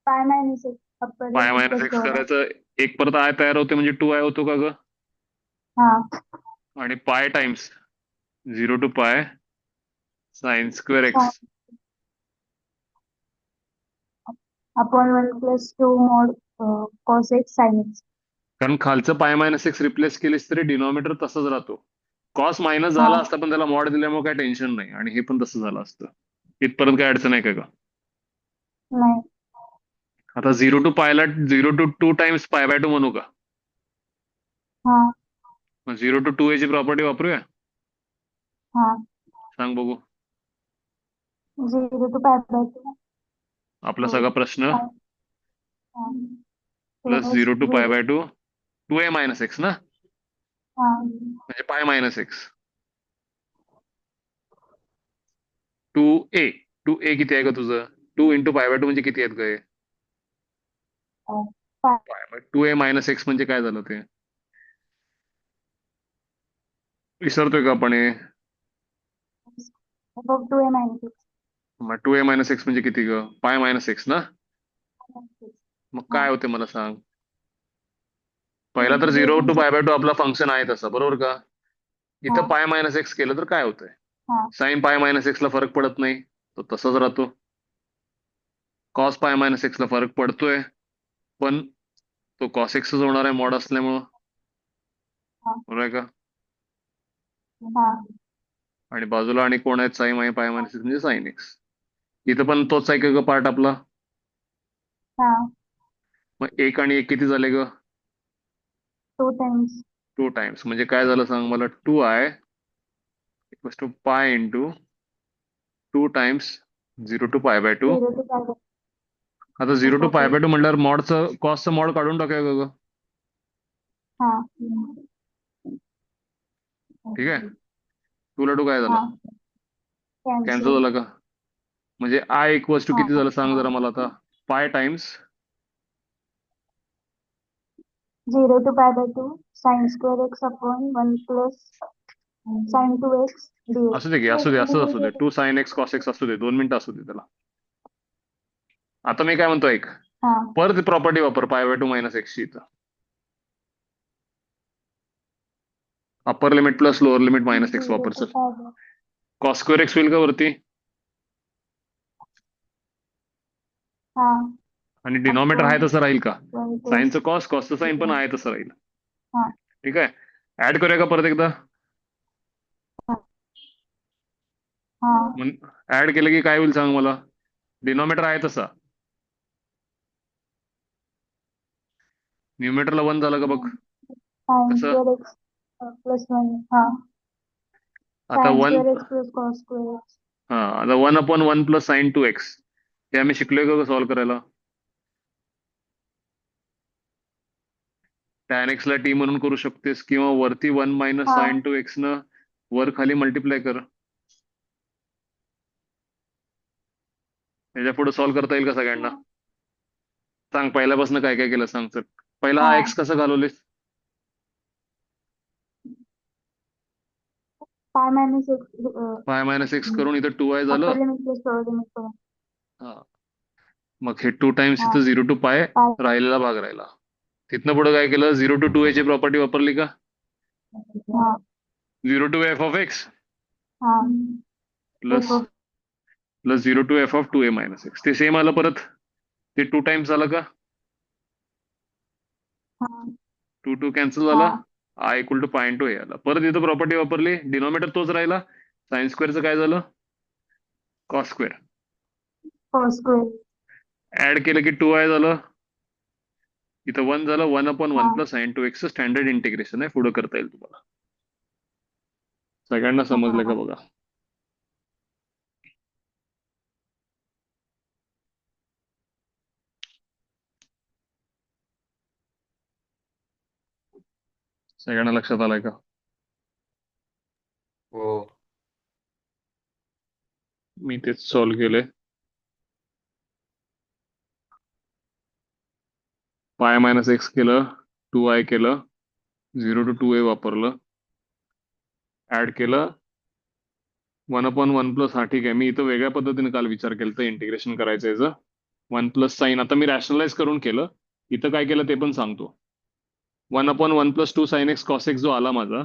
पाय मायनस एक्स अपर पाय limit minus plus x lower करायचं, एक परत आय तयार होते म्हणजे 2i होतो का ग? हा आणि पाय टाइम्स 0 to पाय sine square x. Upon 1 plus 2 mod cos x sine x. कारण खालचं पाय मायनस एक्स रिप्लेस केलीस तरी डिनॉमिनेटर तसंच राहतो. कॉस मायनस हा झाला असता पण त्याला मॉड दिल्यामुळे काय टेन्शन नाही, आणि हे पण तसं झालं असतं. इथपर्यंत काय अडचण आहे का ग? नाही. आता 0 to पायला 0 to 2 टाइम्स पाय बाय 2 म्हणू का? हा मग 0 to 2a ची प्रॉपर्टी वापरूया? हा सांग बघू. 0 to पाय बाय 2 आपला सगळा प्रश्न प्लस 2x 0 to पाय 0 बाय 2 2a मायनस एक्स ना, हा म्हणजे pi minus x 2a. 2a किती आहे का तुझं? 2 इंटू पाय बाय 2 म्हणजे किती आहेत काय? पाय पाय 2a मायनस एक्स म्हणजे काय झालं ते? विसरतोय का आपण हे? above 2a minus x. मग 2a मायनस एक्स म्हणजे किती ग? पाय मायनस एक्स ना. मग हा काय होते मला सांग. पहिला तर 0 इंटिग्रेशन टू पाय बाय 2 आपला फंक्शन आहे तसा, बरोबर का? हा इथं पाय मायनस एक्स केलं तर काय होतंय? हा साइन पाय मायनस एक्स ला फरक पडत नाही, तो तसाच राहतो. कॉस पाय मायनस एक्स ला फरक पडतोय, पण तो कॉस एक्सच होणार आहे मॉड असल्यामुळं, हा बरोबर आहे का? हा आणि बाजूला आणि कोण आहेत? साइन पाय मायनस एक्स म्हणजे साइन एक्स. इथं पण तोच आहे का पार्ट आपला? हा मग 1 आणि 1 किती झाले ग? 2 times 2 टाइम्स. म्हणजे काय झालं सांग मला? 2i equals to pi into 2 times 0 to pi by 2. 0 to pi by आता 0 to f pi of by 2 x. म्हटल्यावर मॉडचं कॉसचं मॉड काढून टाकूया का ग? हा ठीक आहे. 2 ला 2 काय झालं? हा कॅन्सल कॅन्सल. झालं का? म्हणजे आय इक्वल्स टू हा किती झालं सांग जरा मला आता? पाय times 0 to pi by 2 sin square x upon 1 plus sin 2x असू dx. दे की, असू दे, असंच असू दे. 2 साइन एक्स कॉस एक्स असू दे, 2 मिनिटं असू दे त्याला. आता मी काय म्हणतो ऐक, हा परत प्रॉपर्टी वापर पाय बाय 2 मायनस एक्स ची. इथं upper limit plus lower limit minus x 0 वापर to sir. Pi by cos square x होईल का वरती? हा आणि डिनॉमिनेटर आहे upon तसं राहील का? 1 plus साईनचं कॉस, कॉसचं साईन पण आहे तसं राहील. हा ठीक आहे. ऍड करूया का परत एकदा? हा ऍड केलं की काय होईल सांग मला? डिनॉमिनेटर आहे तसा, न्यूमिनेटरला 1 झालं का बघ. sin कसं? square x plus 1 हा आता sin 1, square x plus cos square x. हा आता 1/1 प्लस साइन 2x हे आम्ही शिकलोय का सॉल्व्ह करायला? tan x ला t म्हणून करू शकतेस, किंवा वरती 1 मायनस हा साइन 2x न वर खाली मल्टिप्लाय कर. याच्या पुढे सॉल्व्ह करता येईल का सगळ्यांना? सांग पहिल्यापासून काय काय केलं सांग सर. पहिला हा हा एक्स कसं घालवलीस? Pi minus x pi minus x करून इथं 2i झालं. Upper limit plus lower limit करून हा, मग हे 2 टाइम्स हा इथं 0 टू पाय पाय राहिलेला भाग राहिला. तिथनं पुढे काय केलं? 0 टू 2a ची प्रॉपर्टी वापरली का? हा 0 टू एफ ऑफ एक्स हा plus f of plus 0 to f of 2a minus x. ते सेम आलं परत, ते 2 टाइम्स झालं का? हा 2 कॅन्सल हा झाला. I equal to pi into a आला. परत इथं प्रॉपर्टी वापरली, डिनॉमिनेटर तोच राहिला. साइन स्क्वेअरचं काय झालं? Cos square. cos square. Add केलं की 2i झालं. इथं 1 झालं. 1/1 हा plus sine 2x standard integration आहे, पुढे करता येईल तुम्हाला. सगळ्यांना समजलं का हा बघा? सगळ्यांना लक्षात आलंय का? हो. मी तेच सॉल्व्ह केलंय. पाय मायनस एक्स केलं, 2i केलं, 0 टू 2a वापरलं, ऍड केलं 1/1 प्लस. हा ठीक आहे, मी इथं वेगळ्या पद्धतीने काल विचार केला तर इंटिग्रेशन करायचं याचं. 1 प्लस साईन, आता मी रॅशनलाइज करून केलं, इथं काय केलं ते पण सांगतो. 1/1 + 2 sin x cos x जो आला माझा,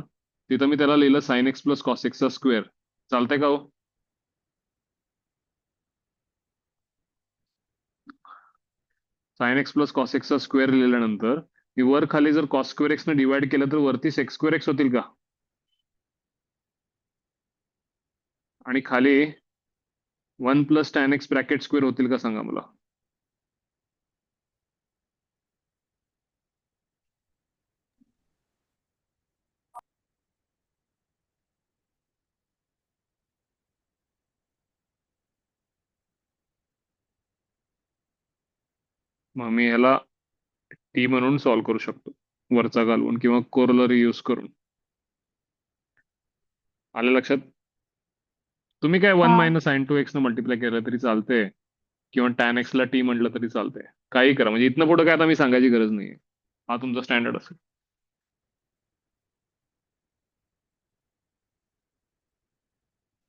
तिथं मी त्याला लिहिलं sin x + cos x चा स्क्वेअर. चालतंय का हो? sin x + cos x चा स्क्वेअर लिहिल्यानंतर मी वर खाली जर cos स्क्वेअर x ने डिवाइड केलं तर वरती sec स्क्वेअर x होतील का? आणि खाली 1 + tan x ब्रॅकेट स्क्वेअर होतील का सांगा मला. मग मी ह्याला टी म्हणून सॉल्व्ह करू शकतो, वरचा घालवून किंवा कोरोलरी यूज करून. आलं लक्षात? तुम्ही काय 1 हा. - sin 2x न मल्टिप्लाय केलं तरी चालतंय, किंवा tan x ला टी म्हटलं तरी चालतंय. काही करा, म्हणजे इथनं पुढे काय आता मी सांगायची गरज नाहीये. हा तुमचा स्टँडर्ड असेल.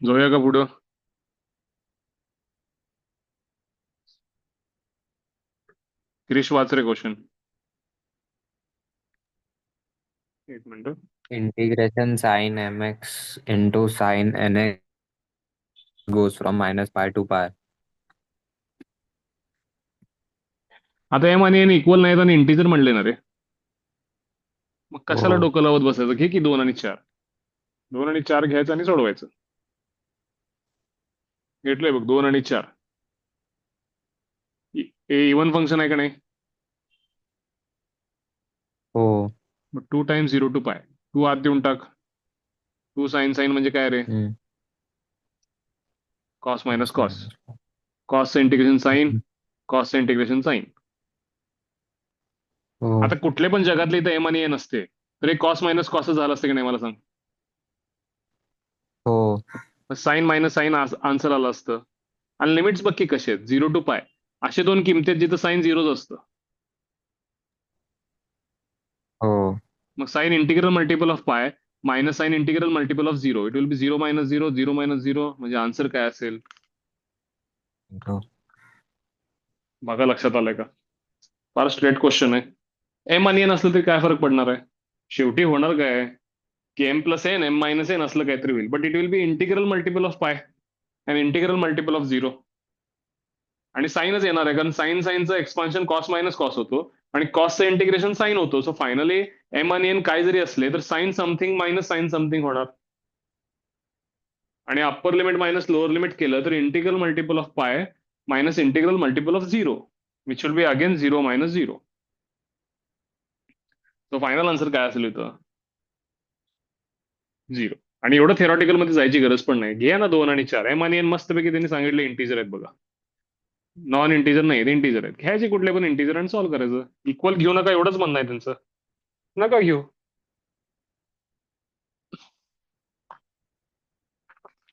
जाऊया का पुढं? क्रिश वाच रे क्वेश्चन. एक minute. Integration sin mx into sin nx goes from -pi to pi. आता एम आणि एन इक्वल नाहीत आणि इंटीजर म्हणले ना रे, मग कशाला हो डोकं लावत बसायचं? घे की 2 आणि 4. 2 आणि 4 घ्यायचं आणि सोडवायचं. घेतलंय बघ, 2 आणि 4. हे इव्हन फंक्शन आहे का नाही? हो मग 2 × 0 to pi. 2 आत देऊन टाक. 2 sin sin म्हणजे काय रे? Hmm. Cos Cos minus cos. minus cos. कॉसचं इंटिग्रेशन साईन, कॉसचं इंटिग्रेशन साईन. हो आता कुठले पण जगातले इथं एम आणि एन असते तर एक कॉस मायनस कॉस झालं असतं की नाही मला सांग. हो साईन मायनस साईन आन्सर आलं असतं. आणि लिमिट्स बघ की कसे आहेत, 0 to pi. असे दोन किमती आहेत जिथं साईन झिरोच असतं. हो मग sine integral multiple of pi minus sine integral multiple of 0. It will be 0 - 0, 0 - 0. म्हणजे आन्सर काय असेल हो. बघा, लक्षात आलंय का? फार स्ट्रेट क्वेश्चन आहे. एम आणि एन असलं तरी काय फरक पडणार आहे? शेवटी होणार काय की M plus N M minus N असलं काहीतरी होईल, but it will be integral multiple of pi and integral multiple of 0. आणि साईनच येणार आहे, कारण साईन साईनचं एक्सपान्शन कॉस मायनस कॉस होतो आणि कॉसचं इंटिग्रेशन साईन होतो. सो फायनली एम आणि एन काय जरी असले तर sine something minus sine something होणार. आणि upper limit minus lower limit केलं तर integral multiple of pi minus integral multiple of 0, which will be again 0 - 0. So final answer काय असेल इथं? 0. आणि एवढं थेरॉटिकल मध्ये जायची गरज पण नाही. घ्या ना 2 आणि 4. एम आणि एन मस्तपैकी त्यांनी सांगितले इंटीजर आहेत बघा. नॉन इंटीजर नाही, इंटीजर आहेत. घ्यायचे कुठले पण इंटीजर आणि सॉल्व्ह करायचं. इक्वल घेऊ नका एवढंच म्हणणं आहे त्यांचं. नका घेऊ.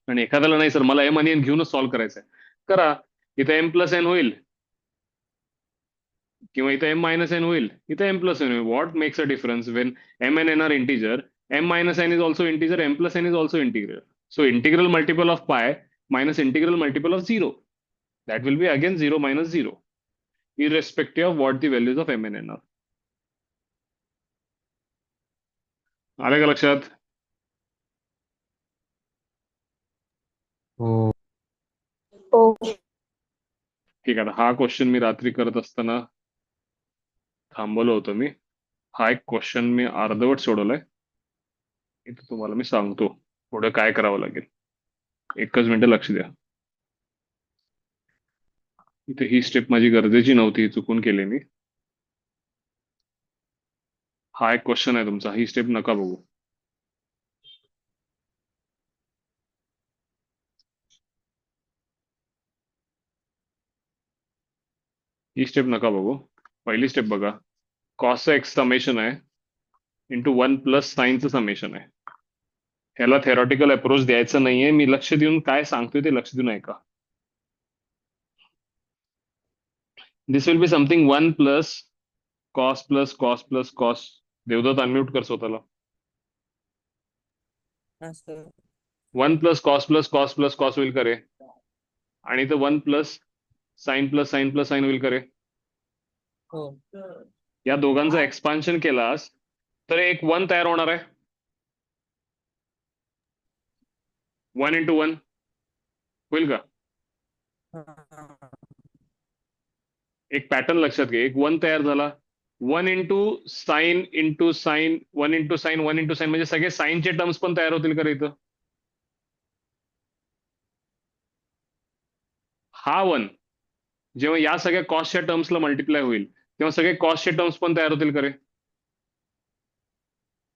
आणि एखाद्याला नाही सर मला एम आणि एन घेऊनच सॉल्व्ह करायचं आहे, करा. इथं एम प्लस एन होईल किंवा इथं एम मायनस एन होईल, इथं एम प्लस एन होईल. What makes a difference when m and n are integer? M minus n is also integer, m plus n is also integral. So integral multiple of pi minus integral multiple of 0, that will be again 0 - 0, irrespective of what the values of m and n are. आले का लक्षात? हो हो. ठीक आहे. हा question मी रात्री करत असताना थांबवलं होतं मी. हा एक क्वेश्चन मी अर्धवट सोडवलाय. इथं तुम्हाला मी सांगतो पुढे काय करावं लागेल. एकच मिनिटं लक्ष द्या. इथे ही स्टेप माझी गरजेची नव्हती, ही चुकून केली मी. हा एक क्वेश्चन आहे तुमचा, ही स्टेप नका बघू. ही स्टेप नका बघू. पहिली स्टेप बघा. कॉसचं एक्स समेशन आहे इंटू 1 प्लस साईनचं समेशन आहे. ह्याला थेरॉटिकल अप्रोच द्यायचं नाहीये. मी लक्ष देऊन काय सांगतोय ते लक्ष देऊन ऐका. This will be something 1 plus cos plus cos plus cos. Devdatta unmute कर स्वतःला. 1 plus cos plus cos plus cos होईल का रे? आणि इथं 1 प्लस साइन प्लस साइन होईल का रे? हो. या दोघांचं एक्सपान्शन केलास तर एक 1 तयार होणार आहे. 1 इंटू 1 होईल का? हा. एक पॅटर्न लक्षात घे. एक 1 तयार झाला. 1 into sine 1 into sine 1 into sine म्हणजे सगळे साइनचे टर्म्स पण तयार होतील का रे इथं? हा 1 जेव्हा या सगळ्या कॉस्टच्या टर्म्सला मल्टिप्लाय होईल तेव्हा सगळे कॉस्टचे टर्म्स पण तयार होतील का रे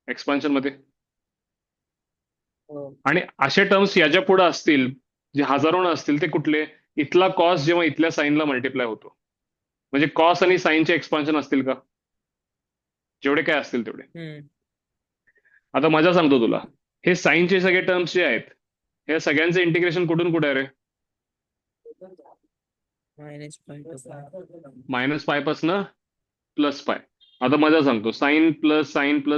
एक्सपान्शन मध्ये? हो. आणि असे टर्म्स याच्या पुढे असतील जे हजारोनं असतील ते कुठले? इथला कॉस जेव्हा इथल्या साईनला मल्टिप्लाय होतो म्हणजे कॉस आणि साईनचे एक्सपान्शन असतील का? जेवढे काय असतील तेवढे. हम्म. आता मजा सांगतो तुला. हे साईनचे सगळे टर्म्स जे आहेत हे सगळ्यांचं इंटिग्रेशन कुठून कुठे आहे रे? -π पासनं +π. आता मजा सांगतो. साइन प्लस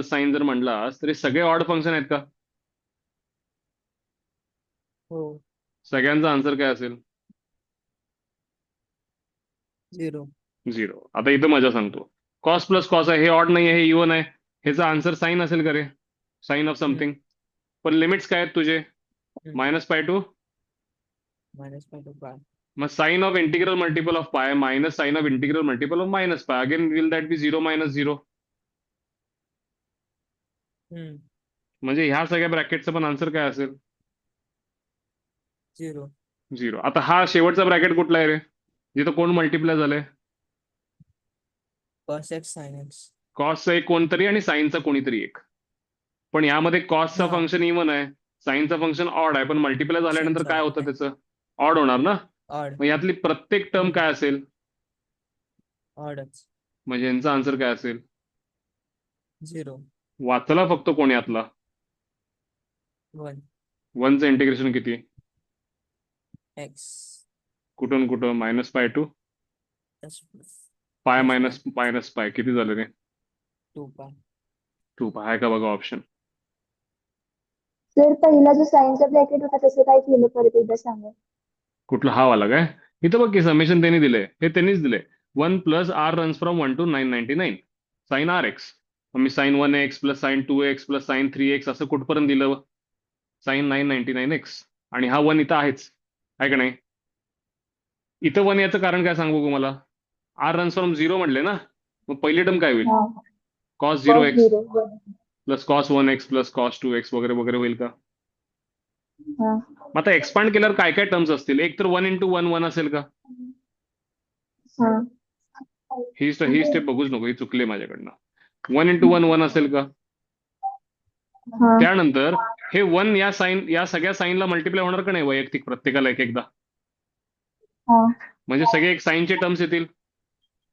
साइन जर म्हणलास तर हे सगळे ऑड फंक्शन आहेत का? हो. सगळ्यांचा आन्सर काय असेल? 0. 0. आता इथं मजा सांगतो. कॉस प्लस कॉस आहे हे ऑड नाही आहे, हे इवन आहे. ह्याचा आन्सर साइन असेल का रे? Sine of something. पण लिमिट्स काय आहेत तुझे? -π टू -π. मग sine of integral multiple of pi minus sine of integral multiple of -π. Again will that be 0 - 0? म्हणजे ह्या सगळ्या ब्रॅकेटचा पण आन्सर काय असेल? 0. 0. आता हा शेवटचा ब्रॅकेट कुठला आहे रे? जिथं कोण मल्टिप्लाय झालंय? cos x sin x. कॉसचा एक कोणतरी आणि साईनचा कोणीतरी एक. पण यामध्ये कॉसचा हा. फंक्शन इवन आहे, साईनचा फंक्शन ऑड आहे, पण मल्टिप्लाय झाल्यानंतर काय होतं त्याचं? ऑड होणार ना. Odd. मग यातली प्रत्येक टर्म काय असेल? Oddच. म्हणजे यांचा आन्सर काय असेल? 0. वाचला फक्त कोण यातला? 1. 1चं इंटिग्रेशन किती? x. कुठून कुठं? -π टू plus पाय plus मायनस पाय किती झालं रे? 2π. 2π आहे का बघा ऑप्शन. सर पहिला जो साईनचा ब्रॅकेट होता तसं काय केलं परत एकदा सांगा. कुठला हा वाला काय? इथं बघ की समेशन त्यांनी दिलंय, हे त्यांनीच दिलंय. 1 plus r runs from 1 to 999 sine rx. मी sine 1x plus sine 2x plus sine 3x असं कुठपर्यंत दिलं? Sign 999x. आणि हा 1 इथं आहेच आहे का नाही? इथं 1 याचं कारण काय सांगू मला? r रन्स फ्रॉम 0 म्हटले ना, मग पहिली टर्म काय होईल? हा cos cos 0x 0 1. Plus cos 1x plus cos 2x वगैरे वगैरे होईल का? हा मग आता एक्सपांड केल्यावर काय काय टर्म्स असतील? एक तर 1 इंटू 1 1 असेल का? हा ही स्टेप बघूच नको, ही चुकली माझ्याकडनं. 1 इंटू 1 1 असेल का? हा त्यानंतर हे 1 या सगळ्या साईनला मल्टिप्लाय होणार का नाही वैयक्तिक प्रत्येकाला एक एकदा? हा म्हणजे सगळे एक साईनचे टर्म्स येतील.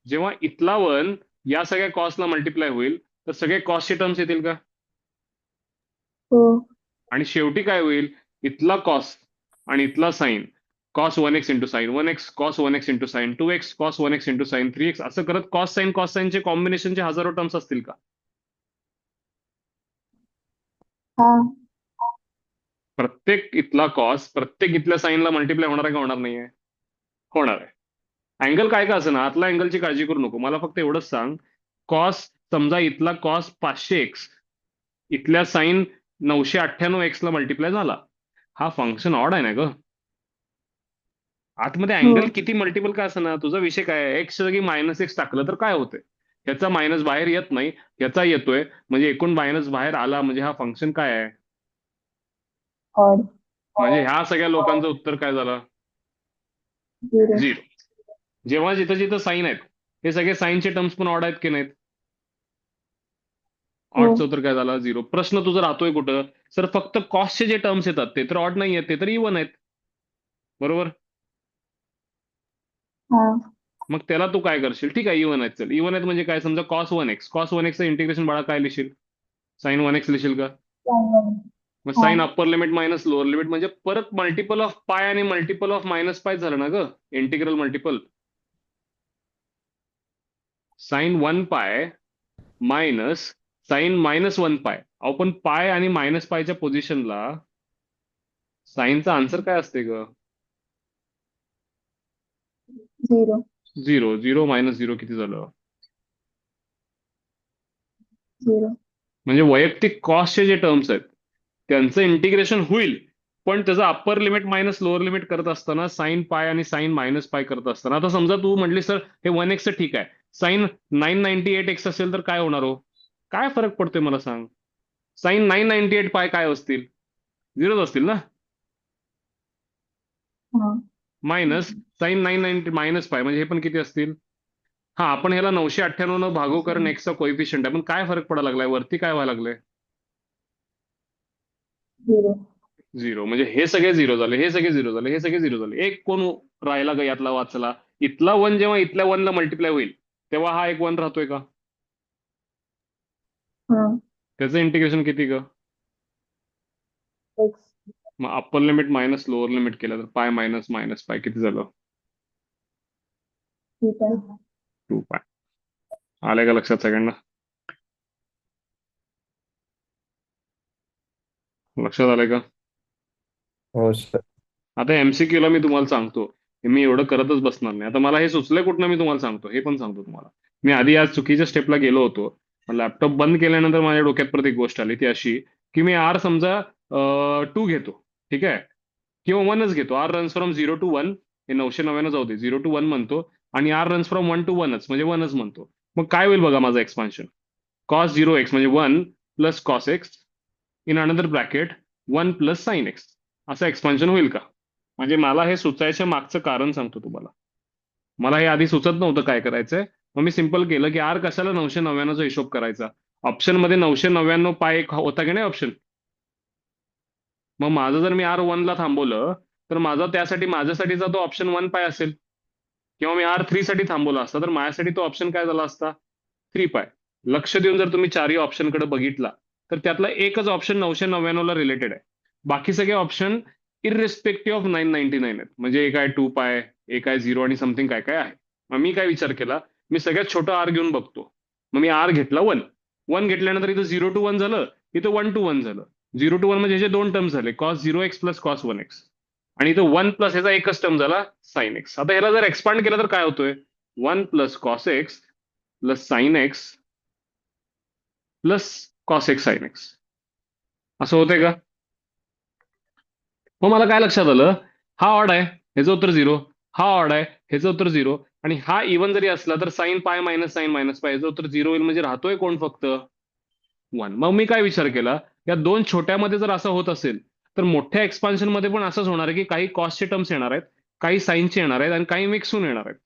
जेव्हा इथला 1 या सगळ्या कॉस्टला मल्टिप्लाय होईल तर सगळे कॉस्टचे टर्म्स येतील का? हो आणि शेवटी काय होईल? इथला कॉस आणि इथला sine cos 1x into sine 1x cos 1x into sine 2x cos 1x into sine 3x असं करत कॉस साइनचे कॉम्बिनेशनचे हजारो टर्म्स असतील का? हा प्रत्येक इथला कॉस प्रत्येक इथल्या साइनला मल्टिप्लाय होणार आहे का होणार नाहीये? होणार आहे. अँगल काय का असं ना, आतला अँगलची काळजी करू नको. मला फक्त एवढंच सांग, कॉस समजा इथला कॉस 500x इथल्या साइन 998x ला मल्टिप्लाय झाला. हा फंक्शन ऑड आहे ना ग. आतमध्ये हो अँगल किती मल्टिपल का असं ना, तुझा विषय काय आहे? एक्स जागी -x टाकलं तर काय होतंय? ह्याचा मायनस बाहेर येत नाही, ह्याचा येतोय, म्हणजे एकूण मायनस बाहेर आला म्हणजे हा फंक्शन काय आहे? ऑड म्हणजे ह्या सगळ्या लोकांचं उत्तर काय झालं? 0. 0. जेव्हा जिथं जिथं साईन आहेत हे सगळे साईनचे टर्म्स पण ऑड आहेत की नाहीत? हो ऑडचं उत्तर काय झालं? 0. प्रश्न तुझा राहतोय कुठं? सर फक्त कॉस्टचे जे टर्म्स येतात ते तर ऑड नाही आहेत, ते तर इवन आहेत. बरोबर? हा मग त्याला तू काय करशील? ठीक आहे इवन आहेत, चल इवन आहेत म्हणजे काय? समजा cos 1x चं इंटिग्रेशन बाळा काय लिहिशील? साइन 1x लिहिशील का? मग हा sine upper limit minus lower limit म्हणजे परत मल्टिपल ऑफ पाय आणि मल्टिपल ऑफ -π झालं ना ग, integral multiple. Sine 1π minus sine -1π. आपण पाय आणि -πच्या पोझिशनला साइनचा आन्सर काय असते ग? 0. 0. 0 मायनस 0 किती झालं? 0. म्हणजे वैयक्तिक कॉस्टचे जे टर्म्स आहेत त्यांचं इंटिग्रेशन होईल, पण त्याचं upper limit minus lower limit करत असताना साइन पाय आणि साइन मायनस पाय करत असताना, आता समजा तू म्हटली सर हे 1x ठीक आहे, साइन 998x असेल तर काय होणार हो? काय फरक पडतोय मला सांग? साइन 998 पाय काय असतील? 0 असतील ना. हा. मायनस साइन 990 मायनस पाय म्हणजे हे पण किती असतील? हा, आपण ह्याला 998 न भागू कारण एक्सचा कोएफिशियंट आहे, पण काय फरक पडायला लागलाय वरती? काय व्हायला लागलंय? 0. 0. म्हणजे हे सगळे 0 झाले, हे सगळे 0 झाले, हे सगळे 0 झाले. एक कोण राहिला का यातला वाचला? इथला 1 जेव्हा इथल्या 1 ला मल्टिप्लाय होईल तेव्हा हा एक 1 राहतोय का? हा. त्याचं इंटिग्रेशन किती ग? X. मग upper limit minus lower limit केलं तर पाय मायनस मायनस पाय किती झालं? 2 2 पाय. आलंय का लक्षात सगळ्यांना? लक्षात आलंय का? हो सर. आता MCQ ला मी तुम्हाला सांगतो, हे मी एवढं करतच बसणार नाही. आता मला हे सुचलंय कुठनं मी तुम्हाला सांगतो, हे पण सांगतो तुम्हाला. मी आधी आज चुकीच्या स्टेपला गेलो होतो. लॅपटॉप बंद केल्यानंतर माझ्या डोक्यात परत एक गोष्ट आली, ती अशी की मी आर समजा 2 घेतो, ठीक आहे, किंवा 1च घेतो. आर रन्स फ्रॉम 0 to 1, हे 999 जाऊ दे, 0 to 1 म्हणतो, आणि आर रन्स फ्रॉम 1 to 1च म्हणजे 1च म्हणतो. मग काय होईल बघा माझं एक्सपान्शन? कॉस 0x म्हणजे 1 plus cos x in another bracket 1 plus sine x, असं एक्सपान्शन होईल का? म्हणजे मला हे सुचायच्या मागचं कारण सांगतो तुम्हाला. मला हे आधी सुचत नव्हतं काय करायचंय, मग मी सिंपल केलं की आर कशाला 999चा हिशोब करायचा? ऑप्शन मध्ये 999 पाय एक होता की नाही ऑप्शन? मग माझं जर मी आर 1 ला थांबवलं तर माझा त्यासाठी माझ्यासाठीचा तो ऑप्शन 1 पाय असेल, किंवा मी आर 3 साठी थांबवला असता तर माझ्यासाठी तो ऑप्शन काय झाला असता? 3 पाय. लक्ष देऊन जर तुम्ही चारही ऑप्शनकडे बघितला तर त्यातला एकच ऑप्शन 999 ला रिलेटेड आहे. बाकी सगळे ऑप्शन इरिस्पेक्टिव्ह ऑफ 999 आहेत. म्हणजे एक आहे 2 पाय, एक आहे 0 आणि समथिंग काय काय आहे. मग मी काय विचार केला, मी सगळ्यात छोटा आर घेऊन बघतो. मग मी आर घेतला 1. 1 घेतल्यानंतर इथं 0 to 1 झालं, इथं 1 to 1 झालं. 0 to 1 म्हणजे ह्याचे 2 टर्म्स झाले, cos 0x plus cos 1x, आणि इथं 1 प्लस ह्याचा एकच टर्म झाला साइन एक्स. आता ह्याला जर एक्सपांड केलं तर काय होतोय? 1 plus cos x plus sign x plus cos x sine x, असं होतंय का? मग मला काय लक्षात आलं, हा ऑड आहे ह्याचं उत्तर 0, हा ऑड आहे ह्याचं उत्तर 0, आणि हा इवन जरी असला तर sign pi minus sign minus pi ह्याचं उत्तर 0 होईल. म्हणजे राहतोय कोण फक्त? 1. मग मी काय विचार केला, या दोन छोट्यामध्ये जर असं होत असेल तर मोठ्या एक्सपान्शन मध्ये पण असंच होणार आहे की काही कॉस्टचे टर्म्स येणार आहेत, काही साईनचे येणार आहेत, आणि काही मिक्स होऊन येणार आहेत.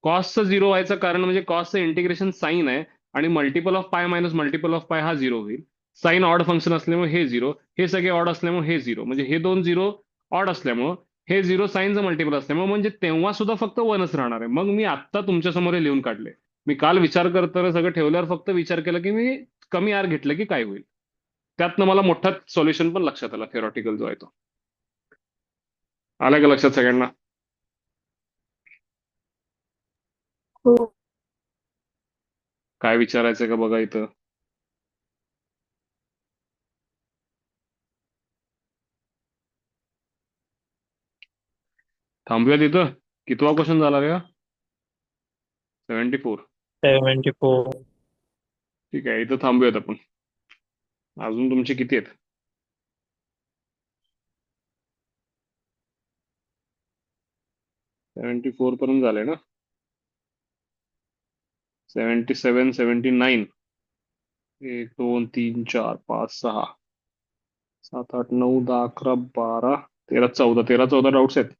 कॉस्टचं 0 व्हायचं कारण म्हणजे कॉस्टचं इंटिग्रेशन साइन आहे, आणि multiple of pi minus multiple of पाय हा 0 होईल. साइन ऑड फंक्शन असल्यामुळे हे 0, हे सगळे ऑड असल्यामुळे हे 0, म्हणजे हे दोन 0 ऑड असल्यामुळे हे 0 साइनचं मल्टिपल असल्यामुळे म्हणजे तेव्हा सुद्धा फक्त 1च राहणार आहे. मग मी आत्ता तुमच्या समोर हे लिहून काढले. मी काल विचार करताना सगळं ठेवल्यावर फक्त विचार केला की मी कमी आर घेतलं की काय होईल. त्यातनं मला मोठा सॉल्युशन पण लक्षात आला, थेरॉटिकल जो आहे तो. आला का लक्षात सगळ्यांना? हो. काय विचारायचंय का बघा इथं? थांबूया तिथं. कितवा क्वेश्चन झाला रे? 74. 74. ठीक आहे, इथं थांबूयात आपण. अजून तुमचे किती आहेत? 74 पर्यंत झाले ना? 77, 79, 1, 2, 3, 4, 5, 6, 7, 8, 9, 10, 11, 12, 13, 14, 13-14 डाऊट्स आहेत.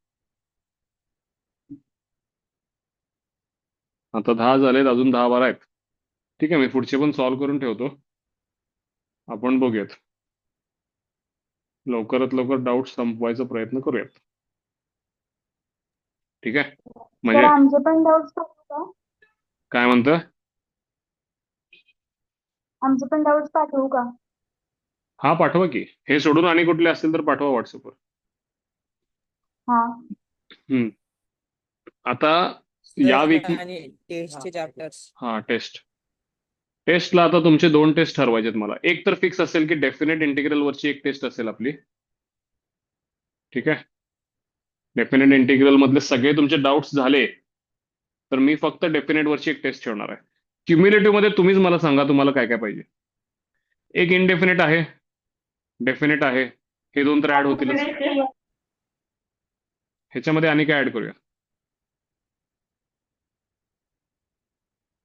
आता 10 झालेत, अजून 10-12 आहेत. ठीक आहे, मी पुढचे पण सॉल्व्ह करून ठेवतो, आपण बघूयात. लवकरात लवकर डाऊट संपवायचा प्रयत्न करूयात. ठीक आहे, तर म्हणजे आमचे पण डाऊट्स पाठवू का? काय म्हणतं? आमचे पण डाऊट्स पाठवू का? हा, पाठवा की. हे सोडून आणि कुठले असतील तर पाठवा व्हॉट्सअपवर. हा. हम्म. आता या वीक आणि टेस्टचे चॅप्टर्स. हा, टेस्टला आता तुमचे 2 टेस्ट ठरवायचे आहेत मला. एक तर फिक्स असेल की डेफिनेट इंटिग्रल वरची एक टेस्ट असेल आपली. ठीक आहे, डेफिनेट इंटिग्रल मधले सगळे तुमचे डाऊट्स झाले तर मी फक्त डेफिनेट वरची एक टेस्ट ठेवणार आहे. क्युम्युलेटिव्ह मध्ये तुम्हीच मला सांगा तुम्हाला काय काय पाहिजे. एक इनडेफिनेट आहे, डेफिनेट आहे, हे दोन तर ऍड होतीलच. ह्याच्यामध्ये आणि काय ऍड करूया.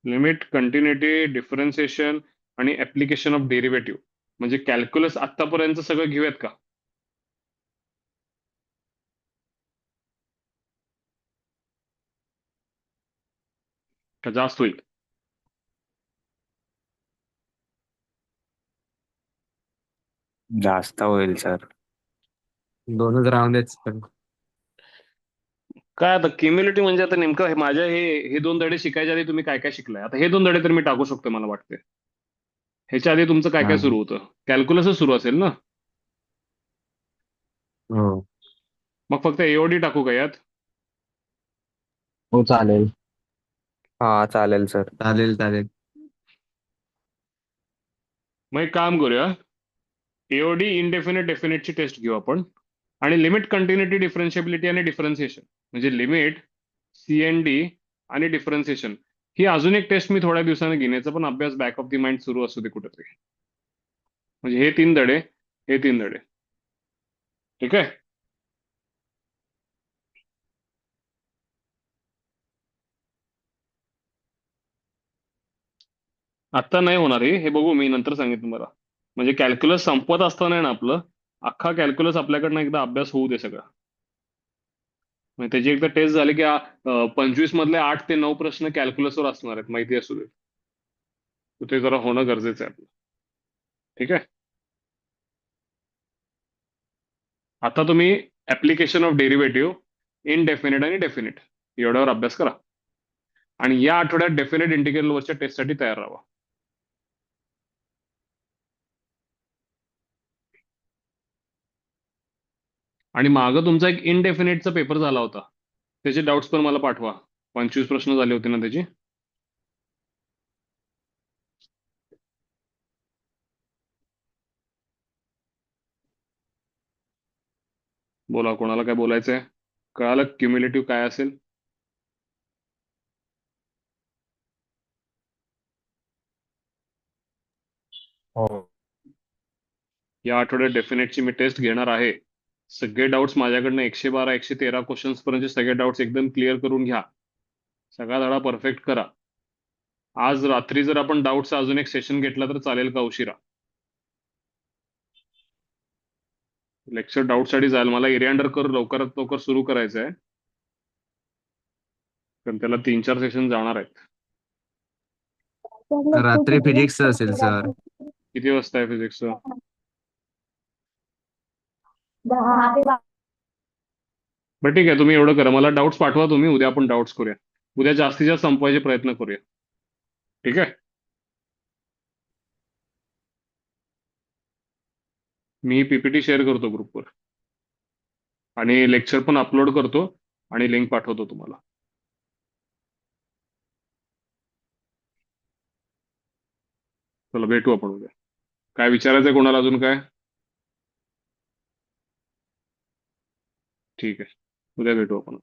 लिमिट, कंटिन्युटी, डिफरन्सिएशन आणि ऍप्लिकेशन ऑफ डेरिव्हेटिव्ह. म्हणजे कॅल्क्युलस आतापर्यंत सगळं घेऊयात का? का जास्त होईल? जास्त होईल सर. दोनच राहून देत सर. काय आता क्युम्युलेटिव्ह म्हणजे आता नेमकं माझ्या हे दोन धडे शिकायच्या आधी तुम्ही काय काय शिकलाय? आता हे दोन धडे तर मी टाकू शकतो मला वाटते. ह्याच्या आधी तुमचं काय हा. काय सुरू होतं? कॅल्क्युलसच सुरू असेल ना? हो. मग फक्त एओडी टाकू का यात? हो चालेल. हा चालेल सर. चालेल चालेल. मग एक काम करूया, एओडी इनडेफिनेट डेफिनेटची टेस्ट घेऊ आपण आणि लिमिट, कंटिन्युटी, डिफरन्शिएबिलिटी आणि डिफरन्सिएशन म्हणजे लिमिट, सीएनडी आणि डिफरन्सिएशन ही अजून एक टेस्ट मी थोड्या दिवसाने घेण्याचा पण अभ्यास बॅक ऑफ द माइंड सुरू असू दे कुठेतरी. म्हणजे हे तीन धडे, हे तीन धडे. ठीक आहे. आत्ता नाही होणार हे बघू, मी नंतर सांगितलं तुम्हाला. म्हणजे कॅल्क्युलस संपत असताना ना आपलं अख्खा कॅल्क्युलस आपल्याकडनं एकदा अभ्यास होऊ दे सगळं. म्हणजे त्याची एकदा टेस्ट झाली की 25 मधले 8 ते 9 प्रश्न कॅल्क्युलसवर असणार आहेत, माहिती असू दे. तर ते जरा होणं गरजेचं आहे आपलं. ठीक आहे. आता तुम्ही ऍप्लिकेशन ऑफ डेरिव्हेटिव्ह, इनडेफिनेट आणि डेफिनेट एवढ्यावर अभ्यास करा आणि या आठवड्यात डेफिनेट इंटिग्रलवरच्या टेस्टसाठी तयार राहा. आणि मागं तुमचा एक इनडेफिनेटचा पेपर झाला होता, त्याचे डाऊट्स पण मला पाठवा. 25 प्रश्न झाले होते ना त्याची. बोला, कोणाला काय बोलायचंय? कळालं क्युम्युलेटिव्ह काय असेल? हो. या आठवड्यात डेफिनेटची मी टेस्ट घेणार आहे. सगळे डाऊट्स माझ्याकडनं 112 113 क्वेश्चन्स पर्यंतचे सगळे डाऊट्स एकदम क्लिअर करून घ्या. सगळा धडा परफेक्ट करा. आज रात्री जर आपण डाऊटचा अजून एक सेशन घेतला तर चालेल का उशिरा? लेक्चर डाऊटसाठी जाईल. मला एरियांडर कर लवकरात लवकर सुरू करायचं आहे, कारण त्याला 3-4 सेशन जाणार आहेत. रात्री फिजिक्स असेल सर. किती वाजता आहे फिजिक्सचं? 10 बरं ठीक आहे, तुम्ही एवढं करा, मला डाऊट्स पाठवा तुम्ही, उद्या आपण डाऊट्स करूया. उद्या जास्तीत जास्त संपवायचे प्रयत्न करूया. ठीक आहे. मी पीपीटी शेअर करतो ग्रुपवर आणि लेक्चर पण अपलोड करतो आणि लिंक पाठवतो तुम्हाला. चला भेटू आपण उद्या. काय विचारायचंय कोणाला अजून काय? ठीक आहे, उद्या भेटू आपण.